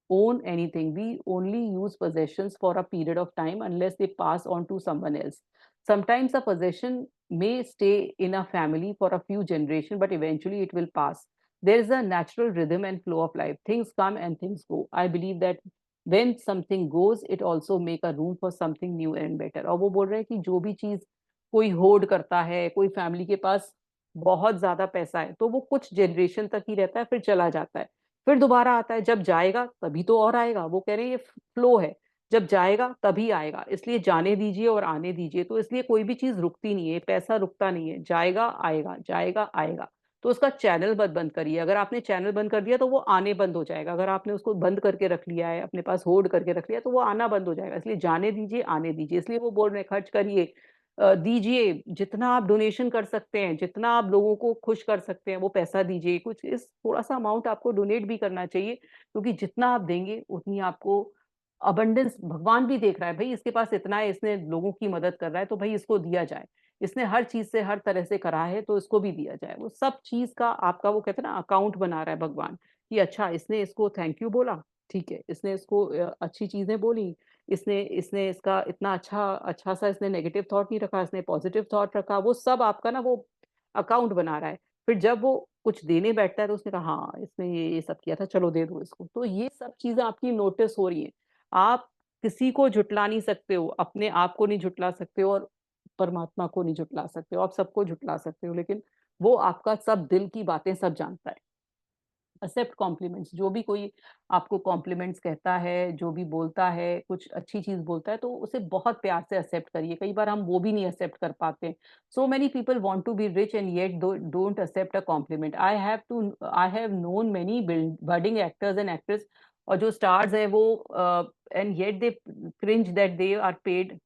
A: own anything. We only use possessions for a period of time unless they pass on to someone else. Sometimes a possession may stay in a family for a few generations, but eventually it will pass. There is a natural rhythm and flow of life. Things come and things go. I believe that when something goes, it also make a room for something new and better. और वो बोल रहे हैं कि जो भी चीज कोई होर्ड करता है, कोई फैमिली के पास बहुत ज्यादा पैसा है, तो वो कुछ जनरेशन तक ही रहता है, फिर चला जाता है। फिर दोबारा आता है, जब जाएगा तभी तो और आएगा। वो कह रहे हैं ये फ्लो है, जब जाएगा तभी आएगा, इसलिए जाने दीजिए और आने दीजिए। तो इसलिए कोई भी चीज रुकती नहीं है, पैसा रुकता नहीं है, जाएगा आएगा, जाएगा आएगा। तो उसका चैनल मत बंद करिए। अगर आपने चैनल बंद कर दिया तो वो आने बंद हो जाएगा। अगर आपने उसको बंद करके रख लिया है, अपने पास होल्ड करके रख लिया, तो वो आना बंद हो जाएगा। इसलिए जाने दीजिए, आने दीजिए। इसलिए वो बोल रहे हैं खर्च करिए, दीजिए, जितना आप डोनेशन कर सकते हैं, जितना आप लोगों को खुश कर सकते हैं, वो पैसा दीजिए। कुछ इस थोड़ा सा अमाउंट आपको डोनेट भी करना चाहिए, क्योंकि जितना आप देंगे उतनी आपको अबंडेंस, भगवान भी देख रहा है, भाई इसके पास इतना है, इसने लोगों की मदद कर रहा है, तो भाई इसको दिया जाए। इसने हर चीज से हर तरह से करा है, तो इसको भी दिया जाए। वो सब चीज का आपका, वो कहते हैं ना, अकाउंट बना रहा है भगवान, कि अच्छा इसने इसको थैंक यू बोला, ठीक है, इसने इसको अच्छी चीजें बोली, इसने इसने इसका इतना अच्छा सा इसने नेगेटिव थॉट नहीं रखा, इसने पॉजिटिव थॉट रखा। वो सब आपका ना वो अकाउंट बना रहा है। फिर जब वो कुछ देने बैठता है तो उसने कहा हाँ इसने ये सब किया था, चलो दे दो इसको। तो ये सब चीजें आपकी नोटिस हो रही हैं। आप किसी को झुटला नहीं सकते हो, अपने आप को नहीं झुटला सकते हो, और परमात्मा को नहीं झुटला सकते हो। आप सबको झुटला सकते हो, लेकिन वो आपका सब दिल की बातें सब जानता है। एक्सेप्ट कॉम्प्लीमेंट्स, जो भी कोई आपको कॉम्प्लीमेंट्स कहता है, जो भी बोलता है, कुछ अच्छी चीज बोलता है, तो उसे बहुत प्यार से एक्सेप्ट करिए। कई बार हम वो भी नहीं एक्सेप्ट कर पाते। So many people want to be rich and yet don't accept a compliment. I have known many budding actors and actress, और जो स्टार्स है वो and yet they cringe that they are paid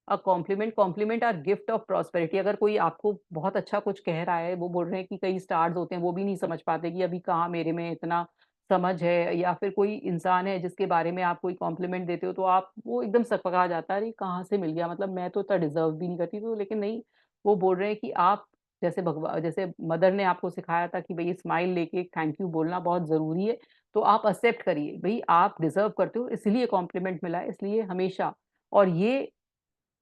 A: a compliment or gift of prosperity. अगर कोई आपको बहुत अच्छा कुछ कह रहा है, वो बोल रहे हैं कि कई स्टार्स होते हैं वो भी नहीं समझ पाते कि अभी कहाँ मेरे में इतना समझ है, या फिर कोई इंसान है जिसके बारे में आप कोई कॉम्प्लीमेंट देते हो तो आप वो एकदम सकपका जाता है, अरे कहाँ से मिल गया, मतलब मैं तो इतना डिजर्व भी नहीं करती। तो लेकिन नहीं, वो बोल रहे हैं कि आप जैसे भगवान, जैसे मदर ने आपको सिखाया था कि भाई स्माइल लेके थैंक यू बोलना बहुत जरूरी है, तो आप एक्सेप्ट करिए, भाई आप डिजर्व करते हो, इसलिए कॉम्प्लीमेंट मिला है, इसलिए हमेशा। और ये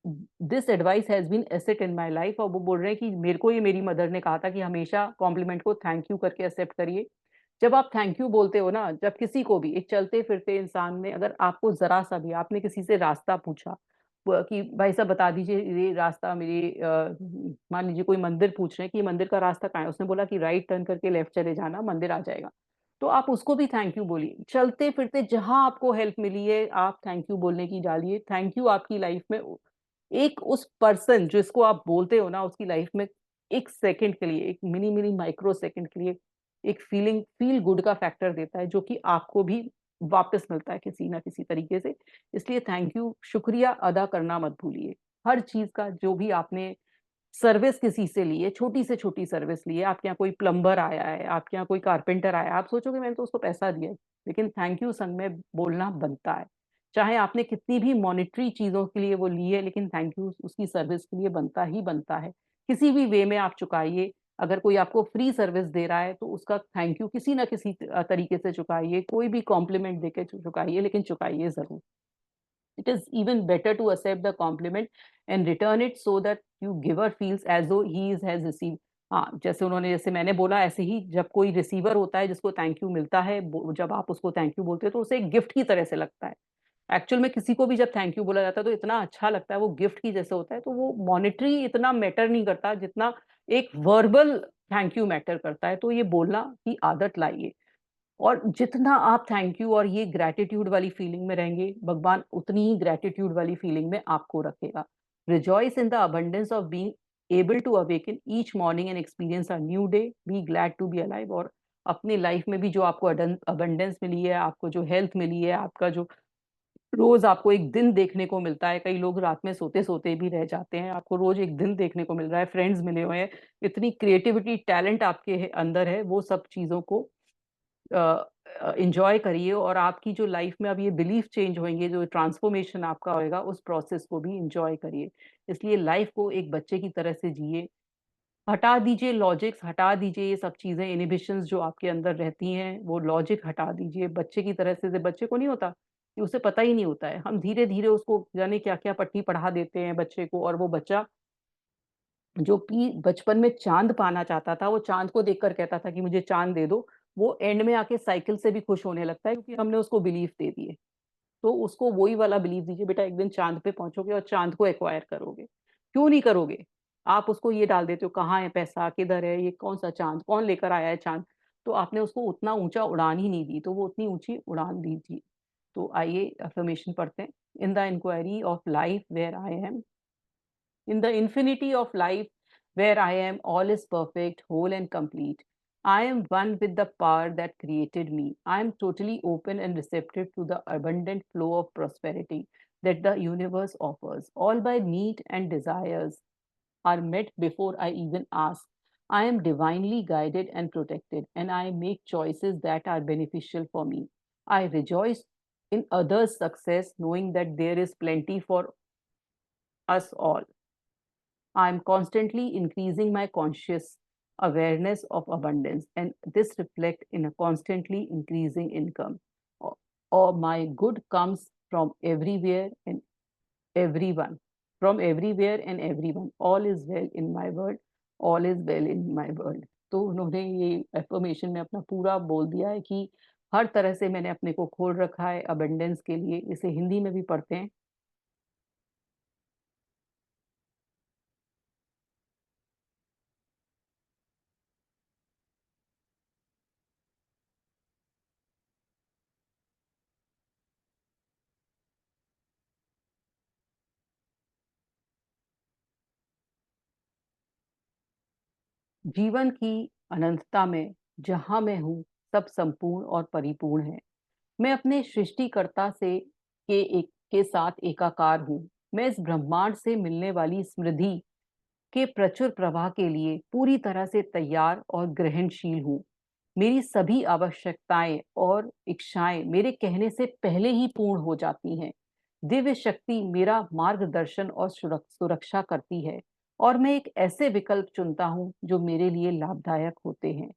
A: this advice has been asset in my life. और वो बोल रहे हैं कि मेरे को ये मेरी मदर ने कहा था कि हमेशा कॉम्प्लीमेंट को थैंक यू करके एक्सेप्ट करिए। जब आप थैंक यू बोलते हो ना, जब किसी को भी, एक चलते फिरते इंसान में, अगर आपको जरा सा भी, आपने किसी से रास्ता पूछा कि भाई साहब बता दीजिए ये रास्ता मेरी मान लीजिए कोई मंदिर पूछ रहे हैं कि ये मंदिर का रास्ता कहाँ है, उसने बोला कि राइट टर्न करके लेफ्ट चले जाना, मंदिर आ जाएगा। तो आप उसको भी थैंक यू बोलिए। चलते फिरते जहां आपको हेल्प मिली है, आप थैंक यू बोलने की डालिए। थैंक यू आपकी लाइफ में एक उस पर्सन जिसको आप बोलते हो ना, उसकी लाइफ में एक सेकंड के लिए, एक मिनी मिनी माइक्रो सेकंड के लिए एक फील गुड का फैक्टर देता है, जो कि आपको भी वापस मिलता है किसी ना किसी तरीके से। इसलिए थैंक यू, शुक्रिया अदा करना मत भूलिए। हर चीज़ का, जो भी आपने सर्विस किसी से ली है, छोटी से छोटी सर्विस ली है, आपके यहाँ कोई प्लम्बर आया है, आपके यहाँ कोई कारपेंटर आया है, आप सोचोगे मैंने तो उसको पैसा दिया है, लेकिन थैंक यू संग में बोलना बनता है। चाहे आपने कितनी भी मॉनेटरी चीज़ों के लिए वो ली है, लेकिन थैंक यू उसकी सर्विस के लिए बनता ही बनता है। किसी भी वे में आप चुकाइए, अगर कोई आपको फ्री सर्विस दे रहा है, तो उसका थैंक यू किसी न किसी तरीके से चुकाइए, कोई भी कॉम्प्लिमेंट देके चुकाइए, लेकिन चुकाइए ज़रूर। It is even better to accept the compliment and return it so that you giver feels as though he is has received. हाँ, जैसे मैंने बोला, ऐसे ही जब कोई रिसीवर होता है जिसको थैंक यू मिलता है, जब आप उसको थैंक यू बोलते हो तो उसे एक गिफ्ट की तरह से लगता है। एक्चुअल में किसी को भी जब थैंक यू बोला जाता है तो इतना अच्छा लगता है, वो गिफ्ट की जैसे होता है, तो वो मॉनेटरी इतना मैटर नहीं करता जितना एक वर्बल थैंक यू मैटर करता है। तो ये बोलना की आदत लाइए, और जितना आप थैंक यू और ये ग्रैटिट्यूड वाली फीलिंग में रहेंगे, भगवान उतनी ही ग्रैटिट्यूड वाली फीलिंग में आपको रखेगा। Rejoice in the abundance of being able to awaken each morning and experience a new day, be glad to be alive. और अपनी लाइफ में भी जो आपको अबंडेंस मिली है, आपको जो हेल्थ मिली है, आपका जो रोज आपको एक दिन देखने को मिलता है, कई लोग रात में सोते सोते भी रह जाते हैं, आपको रोज एक दिन देखने को मिल रहा है, फ्रेंड्स मिले हुए हैं, इतनी क्रिएटिविटी टैलेंट आपके अंदर है, वो सब चीजों को एन्जॉय करिए, और आपकी जो लाइफ में अब ये बिलीफ चेंज होंगे, जो ट्रांसफॉर्मेशन आपका होएगा, उस प्रोसेस को भी एन्जॉय करिए। इसलिए लाइफ को एक बच्चे की तरह से जिए, हटा दीजिए लॉजिक्स, हटा दीजिए ये सब चीज़ें, इन्हिबिशंस जो आपके अंदर रहती हैं, वो लॉजिक हटा दीजिए। बच्चे की तरह से बच्चे को नहीं होता, कि उसे पता ही नहीं होता है। हम धीरे-धीरे उसको जाने क्या-क्या पट्टी पढ़ा देते हैं बच्चे को, और वो बच्चा जो कि बचपन में चाँद पाना चाहता था, वो चाँद को देखकर कहता था कि मुझे चाँद दे दो, वो एंड में आके साइकिल से भी खुश होने लगता है, क्योंकि हमने उसको बिलीफ दे दिए। तो उसको वही वाला बिलीफ दीजिए, बेटा एक दिन चाँद पे पहुँचोगे और चाँद को एक्वायर करोगे। क्यों नहीं करोगे? आप उसको ये डाल देते हो, कहाँ है पैसा, किधर है, ये कौन-सा चाँद, कौन लेकर आया है चाँद? तो आपने उसको उतना ऊँचा उड़ान ही नहीं दी, तो वो उतनी ऊँची उड़ान दीजिए। तो आइए अफ़र्मेशन पढ़ते हैं। In the inquiry of life where I am, in the infinity of life, where I am, all is perfect, whole, and complete. I am one with the power that created me. I am totally open and receptive to the abundant flow of prosperity that the universe offers. All my need and desires are met before I even ask. I am divinely guided and protected, and I make choices that are beneficial for me. I rejoice in others' success, knowing that there is plenty for us all. I'm constantly increasing my conscious awareness of abundance, and this reflect in a constantly increasing income. Or, or my good comes from everywhere and everyone, from everywhere and everyone. All is well in my world, all is well in my world. तो उन्होंने ये एफर्मेशन में अपना पूरा बोल दिया है कि हर तरह से मैंने अपने को खोल रखा है अबंडेंस के लिए। इसे हिंदी में भी पढ़ते हैं। जीवन की अनंतता में जहाँ मैं हूँ, सब संपूर्ण और परिपूर्ण है। मैं अपने सृष्टिकर्ता से के साथ एकाकार हूँ। मैं इस ब्रह्मांड से मिलने वाली समृद्धि के प्रचुर प्रवाह के लिए पूरी तरह से तैयार और ग्रहणशील हूँ। मेरी सभी आवश्यकताएं और इच्छाएं मेरे कहने से पहले ही पूर्ण हो जाती हैं। दिव्य शक्ति मेरा मार्गदर्शन और सुरक्षा करती है, और मैं एक ऐसे विकल्प चुनता हूँ जो मेरे लिए लाभदायक होते हैं।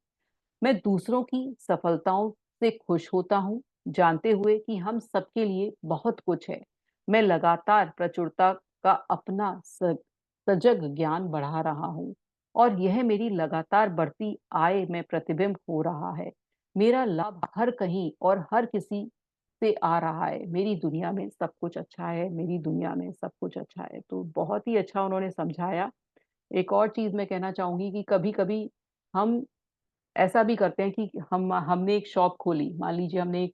A: मैं दूसरों की सफलताओं से खुश होता हूँ, जानते हुए कि हम सबके लिए बहुत कुछ है। मैं लगातार प्रचुरता का अपना सजग ज्ञान बढ़ा रहा हूँ, और यह मेरी लगातार बढ़ती आय में प्रतिबिंब हो रहा है। मेरा लाभ हर कहीं और हर किसी से आ रहा है। मेरी दुनिया में सब कुछ अच्छा है, मेरी दुनिया में सब कुछ अच्छा है। तो बहुत ही अच्छा उन्होंने समझाया। एक और चीज़ मैं कहना चाहूँगी कि कभी-कभी हम ऐसा भी करते हैं कि हमने एक शॉप खोली, मान लीजिए हमने एक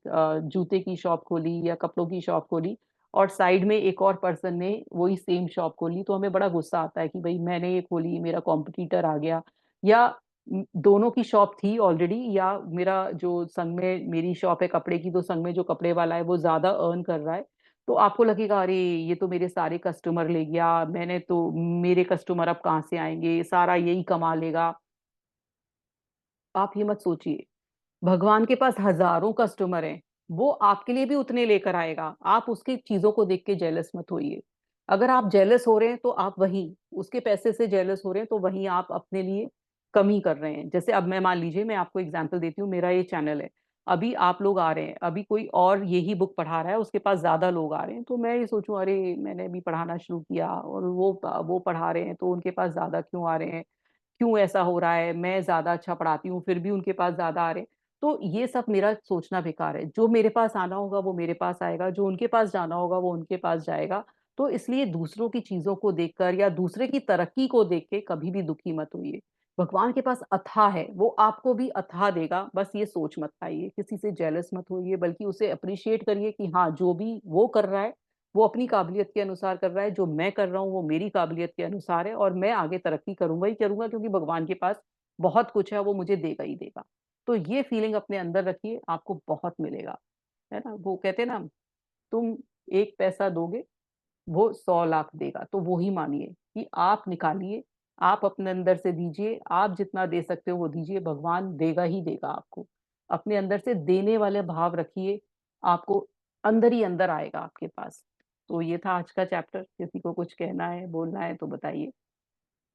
A: जूते की शॉप खोली या कपड़ों की शॉप खोली, और साइड में एक और पर्सन ने वही सेम शॉप खोली, तो हमें बड़ा गुस्सा आता है कि भई मैंने ये खोली, मेरा कॉम्पिटिटर आ गया। या दोनों की शॉप थी ऑलरेडी, या मेरा जो संग में मेरी शॉप है कपड़े की, तो संग में जो कपड़े वाला है वो ज्यादा अर्न कर रहा है, तो आपको लगेगा अरे ये तो मेरे सारे कस्टमर ले गया, मैंने तो, मेरे कस्टमर अब कहाँ से आएंगे, सारा यही कमा लेगा। आप ये मत सोचिए, भगवान के पास हजारों कस्टमर हैं, वो आपके लिए भी उतने लेकर आएगा। आप उसकी चीजों को देख के जेलस मत होइए। अगर आप जेलस हो रहे हैं तो आप वहीं उसके पैसे से जेलस हो रहे हैं, तो वहीं आप अपने लिए कमी कर रहे हैं। जैसे अब मैं मान लीजिए, मैं आपको एग्जांपल देती हूँ, मेरा ये चैनल है, अभी आप लोग आ रहे हैं, अभी कोई और यही बुक पढ़ा रहा है, उसके पास ज्यादा लोग आ रहे हैं, तो मैं ये सोचूं अरे मैंने भी पढ़ाना शुरू किया और वो पढ़ा रहे हैं तो उनके पास ज्यादा क्यों आ रहे हैं, क्यों ऐसा हो रहा है, मैं ज्यादा अच्छा पढ़ाती हूँ फिर भी उनके पास ज्यादा आ रहे हैं। तो ये सब मेरा सोचना बेकार है। जो मेरे पास आना होगा वो मेरे पास आएगा, जो उनके पास जाना होगा वो उनके पास जाएगा। तो इसलिए दूसरों की चीजों को देखकर या दूसरे की तरक्की को देख के कभी भी दुखी मत होइए। भगवान के पास अथाह है, वो आपको भी अथाह देगा, बस ये सोच मत खाइए, किसी से जेलस मत होइए, बल्कि उसे अप्रिशिएट करिए कि हाँ जो भी वो कर रहा है वो अपनी काबिलियत के अनुसार कर रहा है, जो मैं कर रहा हूँ वो मेरी काबिलियत के अनुसार है, और मैं आगे तरक्की करूंगा ही करूंगा, क्योंकि भगवान के पास बहुत कुछ है, वो मुझे देगा ही देगा। तो ये फीलिंग अपने अंदर रखिए, आपको बहुत मिलेगा। है ना, वो कहते हैं ना, तुम 1 पैसा दोगे वो 100 लाख देगा, तो वो ही मानिए कि आप निकालिए, आप अपने अंदर से दीजिए, आप जितना दे सकते हो वो दीजिए, भगवान देगा ही देगा आपको। अपने अंदर से देने वाले भाव रखिए, आपको अंदर ही अंदर आएगा आपके पास। तो ये था आज का चैप्टर, किसी को कुछ कहना है बोलना है तो बताइए।